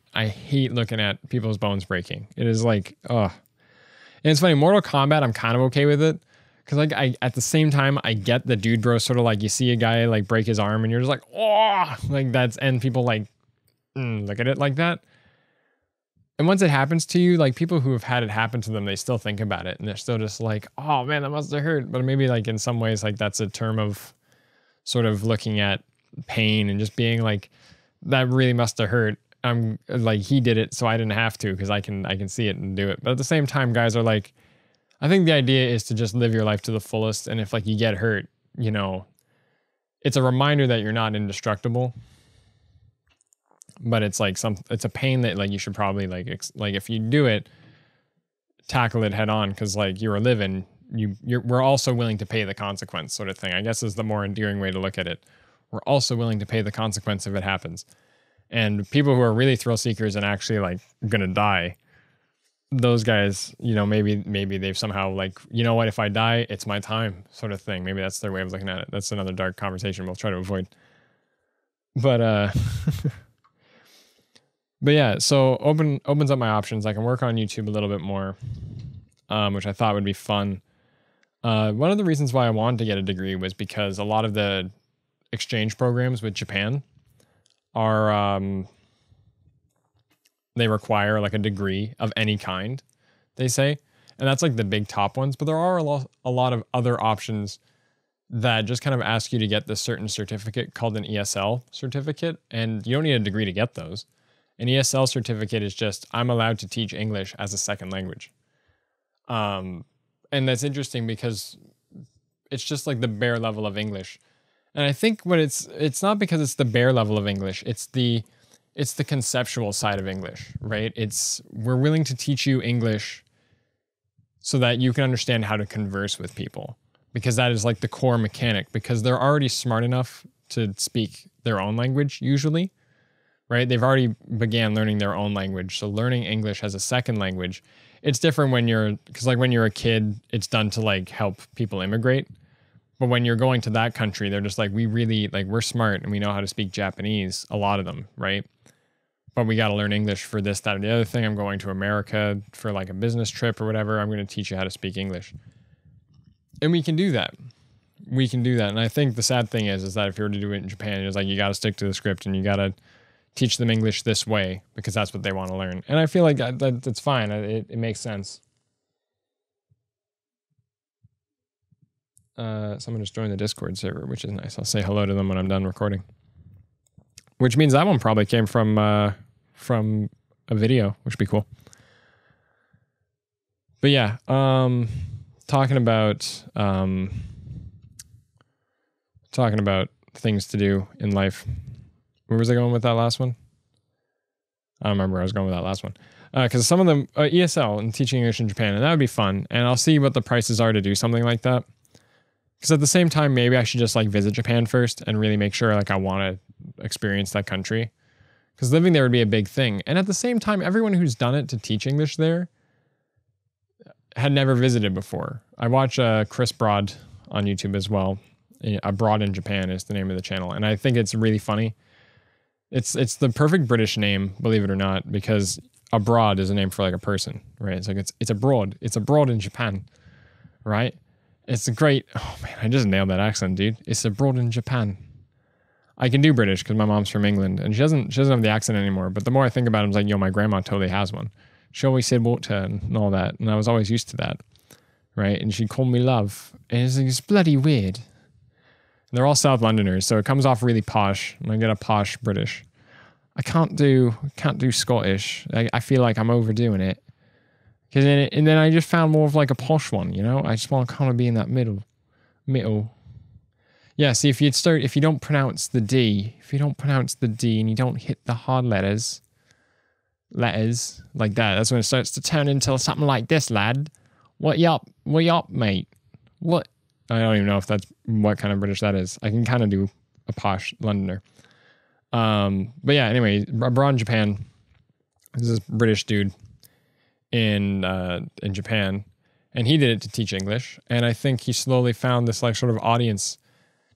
S1: looking at people's bones breaking. It is like, ugh. And it's funny, Mortal Kombat, I'm kind of okay with it. Because like I at the same time, I get the dude bro sort of like you see a guy like break his arm and you're just like, oh, like that's, and people like look at it like that. And once it happens to you, like people who have had it happen to them, they still think about it and they're still just like, oh man, that must have hurt. But maybe like in some ways, like that's a term of sort of looking at pain and just being like, that really must have hurt. I'm like, he did it, so I didn't have to because I can see it and do it. But at the same time, guys are like, I think the idea is to just live your life to the fullest. And if like you get hurt, you know, it's a reminder that you're not indestructible. but it's like it's a pain that like you should probably like if you do it, tackle it head on, because like you're living, we're also willing to pay the consequence, sort of thing, I guess, is the more endearing way to look at it. We're also willing to pay the consequence if it happens. And people who are really thrill seekers and actually like gonna die, those guys, you know, maybe they've somehow like, you know what, if I die, it's my time, sort of thing. Maybe that's their way of looking at it. That's another dark conversation we'll try to avoid. But but yeah, so opens up my options. I can work on YouTube a little bit more, which I thought would be fun. One of the reasons why I wanted to get a degree was because a lot of the exchange programs with Japan are they require like a degree of any kind, they say. And that's like the big top ones. But there are a lot of other options that just kind of ask you to get this certain certificate called an ESL certificate. And you don't need a degree to get those. An ESL certificate is just, I'm allowed to teach English as a second language. And that's interesting because it's just like the bare level of English. And I think what it's not because it's the bare level of English, it's the conceptual side of English, right? We're willing to teach you English so that you can understand how to converse with people, because that is like the core mechanic, because they're already smart enough to speak their own language usually, right? They've already began learning their own language. So learning English as a second language, it's different because like when you're a kid, it's done to like help people immigrate. But when you're going to that country, they're just like, we're smart and we know how to speak Japanese, a lot of them, right? But we got to learn English for this, that, or the other thing. I'm going to America for like a business trip or whatever. I'm going to teach you how to speak English. And we can do that. We can do that. And I think the sad thing is that if you were to do it in Japan, it's like you got to stick to the script and you got to teach them English this way because that's what they want to learn. And I feel like that's fine. It makes sense. Someone just joined the Discord server, which is nice. I'll say hello to them when I'm done recording. Which means that one probably came from a video, which would be cool. But yeah, talking about things to do in life. Where was I going with that last one? I don't remember where I was going with that last one. Because some of them, ESL and teaching English in Japan, and that would be fun. And I'll see what the prices are to do something like that. Because at the same time, maybe I should just like visit Japan first and really make sure like I want to experience that country. Because living there would be a big thing. And at the same time, everyone who's done it to teach English there had never visited before. I watch Chris Broad on YouTube as well. Abroad in Japan is the name of the channel. And I think it's really funny. It's the perfect British name, believe it or not, because abroad is a name for like a person, right? It's like it's abroad. It's abroad in Japan, right? It's a great, oh man, I just nailed that accent, dude. It's abroad in Japan. I can do British because my mom's from England and she doesn't have the accent anymore. But the more I think about it, I'm like, yo, my grandma totally has one. She always said water and all that. And I was always used to that, right? And she'd call me love. And it's bloody weird. And they're all South Londoners, so it comes off really posh. And I get a posh British. I can't do Scottish. I feel like I'm overdoing it. And then I just found more of like a posh one, you know? I just want to kind of be in that middle. Yeah, see, if you don't pronounce the D and you don't hit the hard letters like that, that's when it starts to turn into something like this, lad. What yup, mate? What? I don't even know if that's what kind of British that is. I can kind of do a posh Londoner. But yeah, anyway, abroad in Japan, there's this British dude in Japan, and he did it to teach English, and I think he slowly found this like sort of audience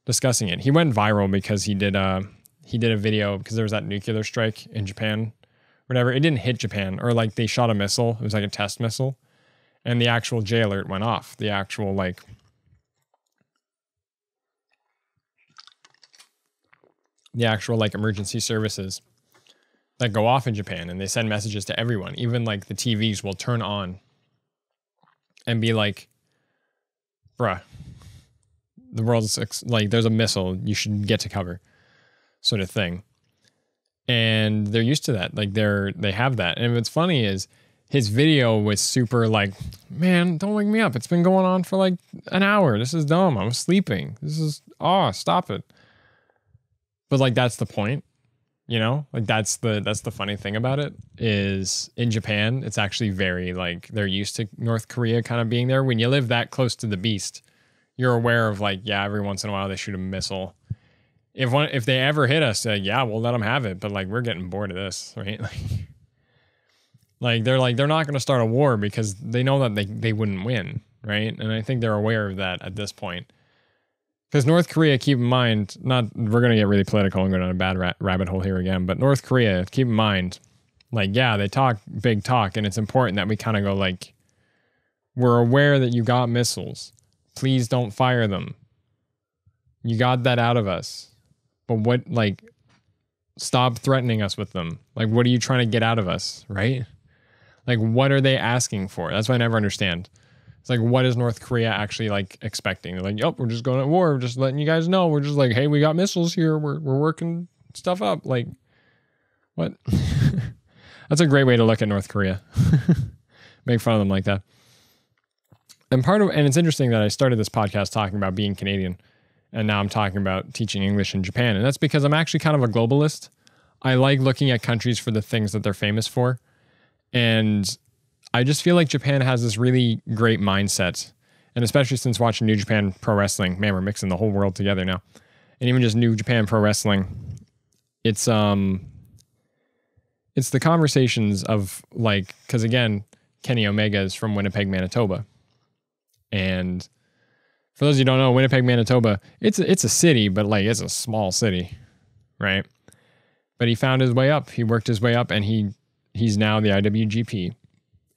S1: discussing it. He went viral because he did a video because there was that nuclear strike in Japan, whatever. It didn't hit Japan, or like they shot a missile. It was like a test missile, and the actual J alert went off. The actual like emergency services that go off in Japan, and they send messages to everyone. Even like the TVs will turn on and be like, bruh, the world's like, there's a missile, you should get to cover, sort of thing. And they're used to that. Like they have that. And what's funny is his video was super like, man, don't wake me up. It's been going on for like an hour. This is dumb. I'm sleeping. Stop it. But like, that's the point. You know, like that's the funny thing about it is in Japan, it's actually very like they're used to North Korea kind of being there. When you live that close to the beast, you're aware of like, yeah, every once in a while they shoot a missile. If they ever hit us, yeah, we'll let them have it. But like, we're getting bored of this, right? Like they're not going to start a war because they know that they wouldn't win, right? And I think they're aware of that at this point. Because North Korea, keep in mind, we're going to get really political and go down a bad rabbit hole here again, but North Korea, keep in mind, like, yeah, they talk big talk, and it's important that we kind of go like, we're aware that you got missiles. Please don't fire them. You got that out of us. But what, like, stop threatening us with them. Like, what are you trying to get out of us, right? Like, what are they asking for? That's what I never understand. It's like, what is North Korea actually like expecting? They're like, yep, we're just going to war. We're just letting you guys know. We're just like, hey, we got missiles here. We're working stuff up. Like, what? That's a great way to look at North Korea. Make fun of them like that. And it's interesting that I started this podcast talking about being Canadian, and now I'm talking about teaching English in Japan. And that's because I'm actually kind of a globalist. I like looking at countries for the things that they're famous for. And I just feel like Japan has this really great mindset. And especially since watching New Japan Pro Wrestling, man, we're mixing the whole world together now. And even just New Japan Pro Wrestling, it's the conversations of like, because again, Kenny Omega is from Winnipeg, Manitoba. And for those of you who don't know, Winnipeg, Manitoba, it's a city, but like it's a small city, right? But he found his way up. He worked his way up, and he's now the IWGP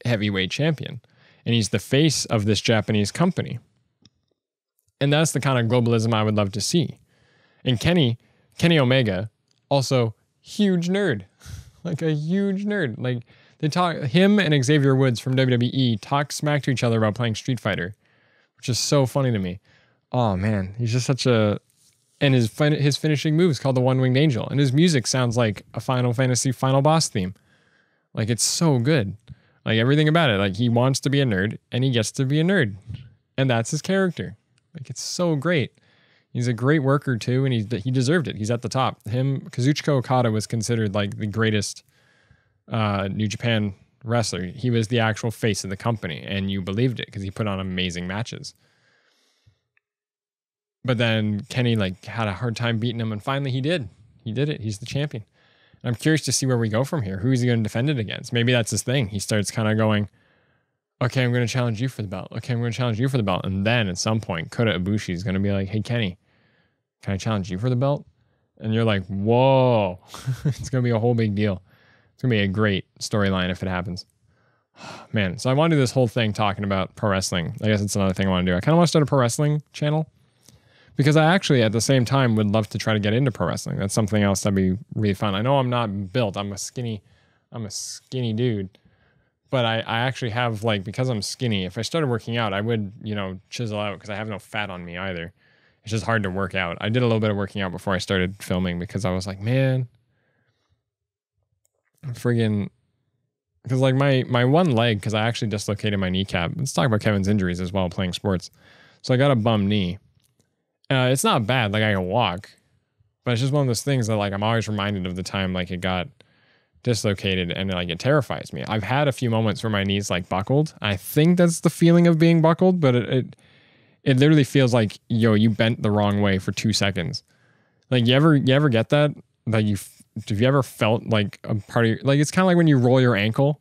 S1: heavyweight champion, and he's the face of this Japanese company. And that's the kind of globalism I would love to see. And Kenny Omega, also huge nerd, like a huge nerd. Like him and Xavier Woods from WWE talk smack to each other about playing Street Fighter, which is so funny to me. Oh man, he's just and his finishing move is called the One-Winged Angel, and his music sounds like a Final Fantasy final boss theme. Like, it's so good. Like, everything about it. Like, he wants to be a nerd, and he gets to be a nerd. And that's his character. Like, it's so great. He's a great worker, too, and he deserved it. He's at the top. Kazuchika Okada was considered, like, the greatest New Japan wrestler. He was the actual face of the company, and you believed it, because he put on amazing matches. But then Kenny, like, had a hard time beating him, and finally he did. He did it. He's the champion. I'm curious to see where we go from here. Who is he going to defend it against? Maybe that's his thing. He starts kind of going, okay, I'm going to challenge you for the belt. Okay, I'm going to challenge you for the belt. And then at some point, Kota Ibushi is going to be like, hey, Kenny, can I challenge you for the belt? And you're like, whoa. It's going to be a whole big deal. It's going to be a great storyline if it happens. Man, so I want to do this whole thing talking about pro wrestling. I guess it's another thing I want to do. I kind of want to start a pro wrestling channel. Because I actually, at the same time, would love to try to get into pro wrestling. That's something else that'd be really fun. I know I'm not built. I'm a skinny dude. But I actually have, like, because I'm skinny, if I started working out, I would, chisel out because I have no fat on me either. It's just hard to work out. I did a little bit of working out before I started filming because I was like, man, friggin', because like my one leg, because I actually dislocated my kneecap. Let's talk about Kevin's injuries as well, playing sports. So I got a bum knee. It's not bad, like I can walk, but it's just one of those things that like I'm always reminded of the time like it got dislocated, and like it terrifies me. I've had a few moments where my knees like buckled. I think that's the feeling of being buckled, but it literally feels like, you bent the wrong way for 2 seconds. Like you ever get that? Like have you ever felt like a part of your, like it's kind of like when you roll your ankle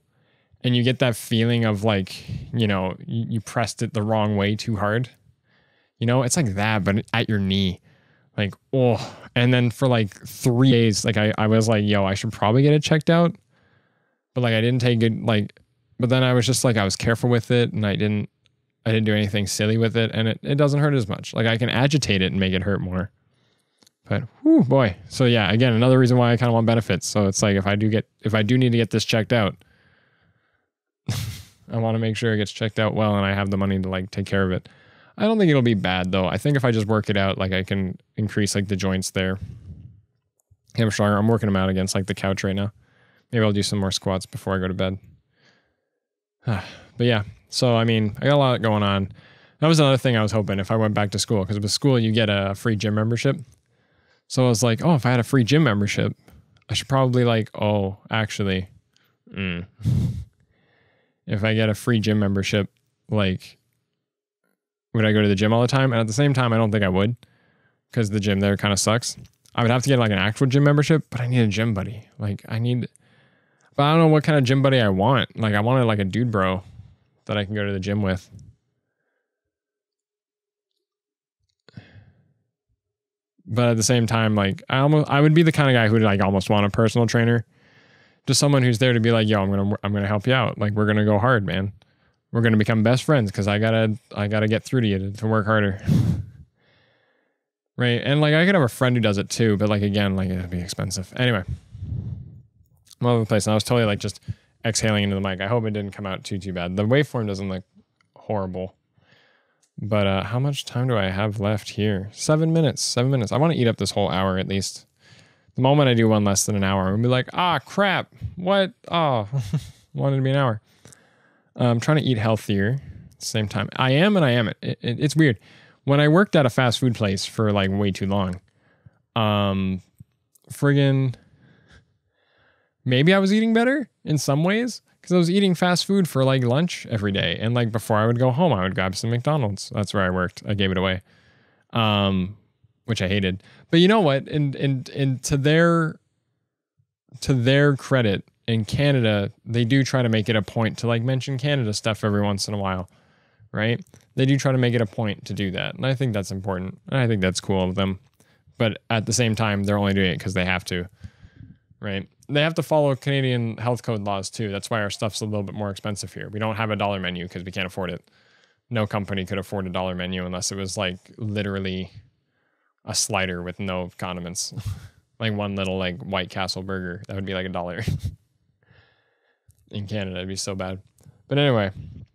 S1: and you get that feeling of like, you pressed it the wrong way too hard. It's like that, but at your knee. Like, oh. And then for like 3 days, like I was like, I should probably get it checked out. But like I didn't take it, like, but then I was just like, I was careful with it, and I didn't do anything silly with it, and it doesn't hurt as much. Like I can agitate it and make it hurt more. But whew, boy. So yeah, again, another reason why I kind of want benefits. So it's like if I do need to get this checked out, I want to make sure it gets checked out well, and I have the money to like take care of it. I don't think it'll be bad though. I think if I just work it out, like I can increase like the joints there. I'm stronger. I'm working them out against like the couch right now. Maybe I'll do some more squats before I go to bed. But yeah, so I mean, I got a lot going on. That was another thing I was hoping if I went back to school, because with school you get a free gym membership. So I was like, oh, if I had a free gym membership, I should probably like, oh, actually, if I get a free gym membership, like, would I go to the gym all the time? And at the same time, I don't think I would, because the gym there kind of sucks. I would have to get like an actual gym membership, but I need a gym buddy. Like but I don't know what kind of gym buddy I want. Like I wanted like a dude bro that I can go to the gym with. But at the same time, like I would be the kind of guy who would like almost want a personal trainer. Just someone who's there to be like, yo, I'm gonna help you out. Like we're gonna go hard, man. We're gonna become best friends because I gotta get through to you to work harder. Right. And like I could have a friend who does it too, but like again, like it'd be expensive. Anyway. I'm all over the place. And I was totally like just exhaling into the mic. I hope it didn't come out too bad. The waveform doesn't look horrible. But how much time do I have left here? 7 minutes. 7 minutes. I want to eat up this whole hour at least. The moment I do one less than an hour, I'm going to be like, ah, crap. What? Oh, wanted to be an hour. I'm trying to eat healthier at the same time. I am and I am. It's weird. When I worked at a fast food place for like way too long, friggin', maybe I was eating better in some ways because I was eating fast food for like lunch every day. And like before I would go home, I would grab some McDonald's. That's where I worked. I gave it away, which I hated. But you know what? And to their credit, in Canada, they do try to make it a point to like mention Canada stuff every once in a while, right? They do try to make it a point to do that. And I think that's important. And I think that's cool of them. But at the same time, they're only doing it because they have to, right? They have to follow Canadian health code laws too. That's why our stuff's a little bit more expensive here. We don't have a dollar menu because we can't afford it. No company could afford a dollar menu unless it was like literally a slider with no condiments. Like one little like White Castle burger. That would be like $1. In Canada, it'd be so bad. But anyway,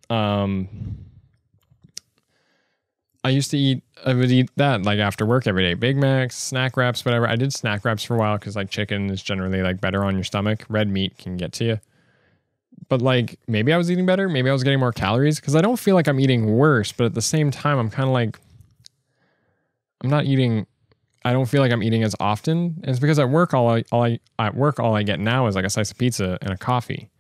S1: I would eat that like after work every day. Big Macs, snack wraps, whatever. I did snack wraps for a while because like chicken is generally like better on your stomach. Red meat can get to you. But like maybe I was eating better. Maybe I was getting more calories because I don't feel like I'm eating worse. But at the same time, I'm kind of like, I don't feel like I'm eating as often. And it's because at work, all I get now is like a slice of pizza and a coffee.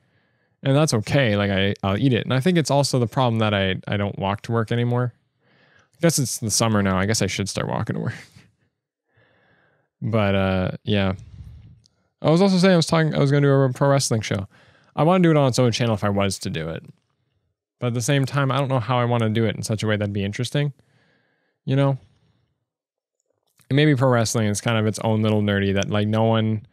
S1: And that's okay. Like I'll eat it. And I think it's also the problem that I don't walk to work anymore. I guess it's the summer now. I guess I should start walking to work. But yeah. I was also saying I was going to do a pro wrestling show. I want to do it on its own channel if I was to do it. But at the same time, I don't know how I want to do it in such a way that'd be interesting. You know? And maybe pro wrestling is kind of its own little nerdy that like no one...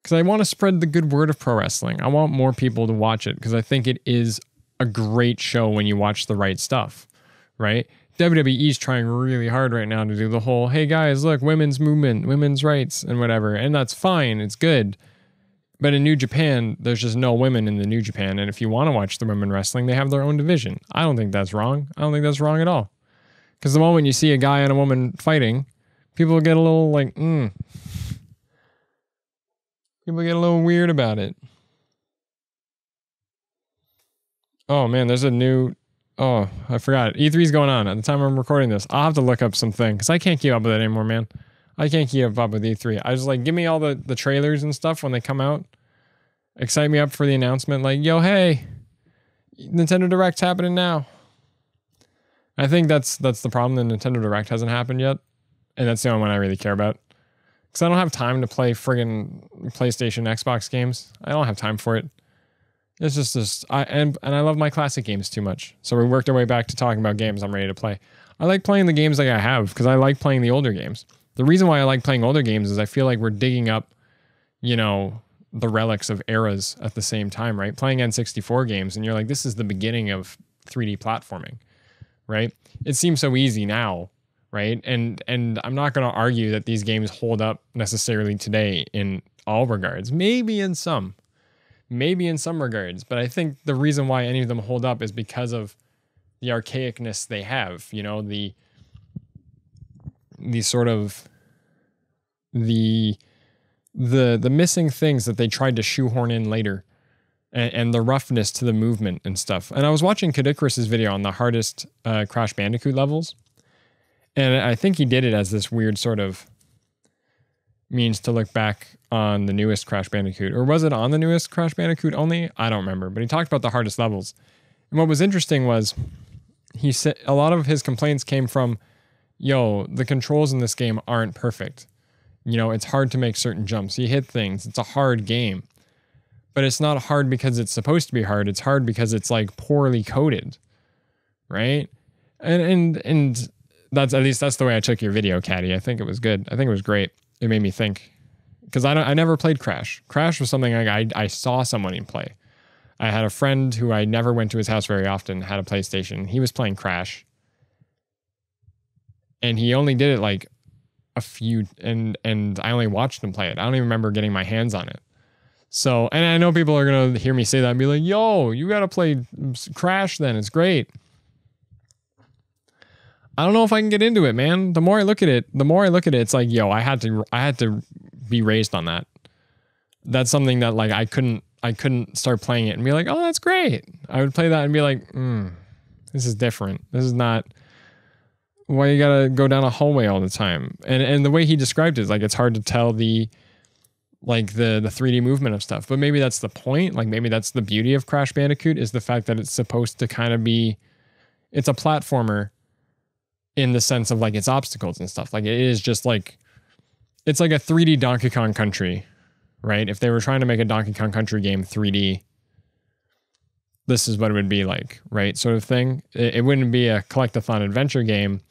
S1: Because I want to spread the good word of pro wrestling. I want more people to watch it because I think it is a great show when you watch the right stuff, right? WWE's trying really hard right now to do the whole, hey guys, look, women's movement, women's rights and whatever. And that's fine. It's good. But in New Japan, there's just no women in the New Japan. And if you want to watch the women wrestling, they have their own division. I don't think that's wrong. I don't think that's wrong at all. Because the moment you see a guy and a woman fighting, people get a little like, People get a little weird about it. Oh man, there's a new... Oh, I forgot. E3's going on at the time I'm recording this. I'll have to look up something because I can't keep up with it anymore, man. I can't keep up with E3. I was like, give me all the trailers and stuff when they come out. Excite me up for the announcement. Like, yo, hey, Nintendo Direct's happening now. I think that's the problem. The Nintendo Direct hasn't happened yet. And that's the only one I really care about. Because I don't have time to play friggin' PlayStation, Xbox games. I don't have time for it. It's just this. And I love my classic games too much. So we worked our way back to talking about games I'm ready to play. I like playing the games like I have because I like playing the older games. The reason why I like playing older games is I feel like we're digging up, you know, the relics of eras at the same time, right? Playing N64 games and you're like, this is the beginning of 3D platforming, right? It seems so easy now. Right. And I'm not going to argue that these games hold up necessarily today in all regards. Maybe in some regards. But I think the reason why any of them hold up is because of the archaicness they have. You know, the sort of the missing things that they tried to shoehorn in later and the roughness to the movement and stuff. And I was watching Kid Icarus's video on the hardest Crash Bandicoot levels. And I think he did it as this weird sort of means to look back on the newest Crash Bandicoot. Or was it on the newest Crash Bandicoot only? I don't remember. But he talked about the hardest levels. And what was interesting was he said a lot of his complaints came from, yo, the controls in this game aren't perfect. You know, it's hard to make certain jumps. You hit things. It's a hard game. But it's not hard because it's supposed to be hard. It's hard because it's like poorly coded. Right? And that's, at least that's the way I took your video, Caddy. I think it was good. I think it was great. It made me think. Because I never played Crash. Crash was something like I saw someone play. I had a friend who I never went to his house very often, had a PlayStation. He was playing Crash. And he only did it like a few, and I only watched him play it. I don't even remember getting my hands on it. So, and I know people are going to hear me say that and be like, yo, you got to play Crash then. It's great. I don't know if I can get into it, man. The more I look at it, it's like, yo, I had to be raised on that. That's something that like I couldn't start playing it and be like, oh, that's great. I would play that and be like, this is different. This is not why you gotta go down a hallway all the time. And the way he described it is like, it's hard to tell the 3D movement of stuff, but maybe that's the point. Like maybe that's the beauty of Crash Bandicoot, is the fact that it's supposed to kind of be, it's a platformer in the sense of like its obstacles and stuff. Like it is just like, it's like a 3D Donkey Kong Country, right? If they were trying to make a Donkey Kong Country game 3D, this is what it would be like, right? Sort of thing. It wouldn't be a collect-a-thon adventure game.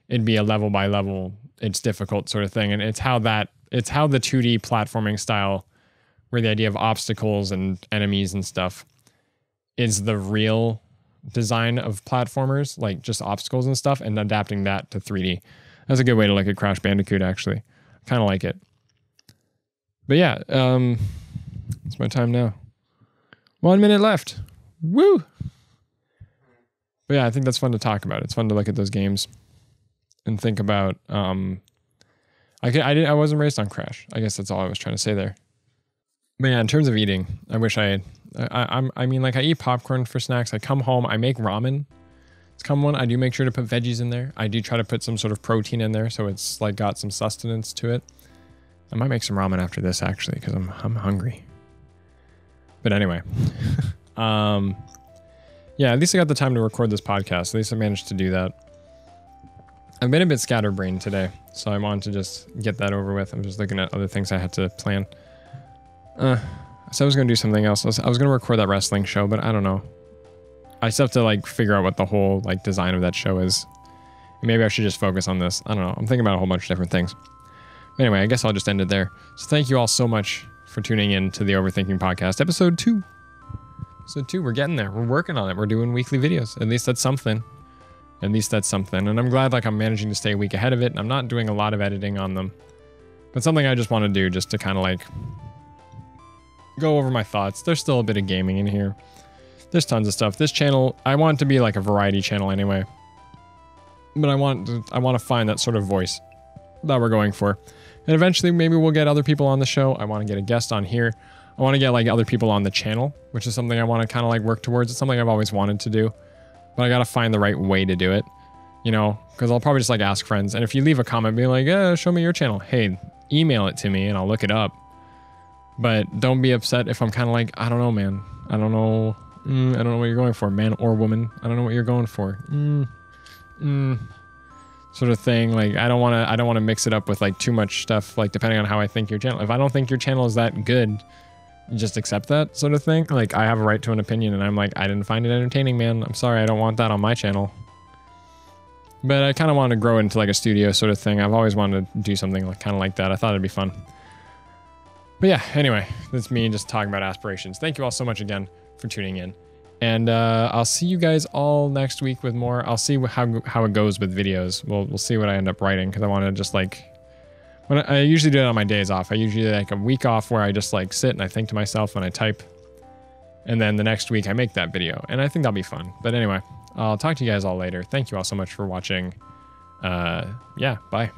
S1: It'd be a level by level, it's difficult sort of thing. And it's how the 2D platforming style, where the idea of obstacles and enemies and stuff is the real design of platformers, like just obstacles and stuff, and adapting that to 3D. That's a good way to look at Crash Bandicoot, actually. I kind of like it. But yeah, it's my time now. 1 minute left. Woo! But yeah, I think that's fun to talk about. It's fun to look at those games and think about. I wasn't raised on Crash. I guess that's all I was trying to say there. But yeah, in terms of eating, I wish I had. I mean, like I eat popcorn for snacks. I come home, I make ramen. It's come one. I do make sure to put veggies in there. I do try to put some sort of protein in there, so it's like got some sustenance to it. I might make some ramen after this actually, because I'm hungry. But anyway, yeah, at least I got the time to record this podcast. At least I managed to do that. I've been a bit scatterbrained today, so I wanted to just get that over with. I'm just looking at other things I had to plan. So I was going to do something else. I was going to record that wrestling show, but I don't know. I still have to like figure out what the whole like design of that show is. And maybe I should just focus on this. I don't know. I'm thinking about a whole bunch of different things. But anyway, I guess I'll just end it there. So thank you all so much for tuning in to the Overthinking Podcast, episode 2. Episode 2, we're getting there. We're working on it. We're doing weekly videos. At least that's something. At least that's something. And I'm glad like I'm managing to stay a week ahead of it. And I'm not doing a lot of editing on them. But something I just want to do just to kind of like go over my thoughts. There's still a bit of gaming in here. There's tons of stuff. This channel, I want it to be like a variety channel anyway. But I want to find that sort of voice that we're going for. And eventually maybe we'll get other people on the show. I want to get a guest on here. I want to get like other people on the channel, which is something I want to kind of like work towards. It's something I've always wanted to do, but I got to find the right way to do it, you know, because I'll probably just like ask friends. And if you leave a comment being like, show me your channel, hey, email it to me and I'll look it up. But don't be upset if I'm kind of like, I don't know, man. I don't know. I don't know what you're going for, man or woman. I don't know what you're going for. Sort of thing. Like I don't want to mix it up with like too much stuff, like depending on how I think your channel. If I don't think your channel is that good, just accept that sort of thing. Like I have a right to an opinion and I'm like, I didn't find it entertaining, man. I'm sorry, I don't want that on my channel. But I kind of want to grow into like a studio sort of thing. I've always wanted to do something like kind of like that. I thought it'd be fun. But yeah, anyway, that's me just talking about aspirations. Thank you all so much again for tuning in. And I'll see you guys all next week with more. I'll see how it goes with videos. We'll see what I end up writing, because I want to just like, when I usually do it on my days off. I usually like a week off where I just like sit and I think to myself and I type. And then the next week I make that video. And I think that'll be fun. But anyway, I'll talk to you guys all later. Thank you all so much for watching. Yeah, bye.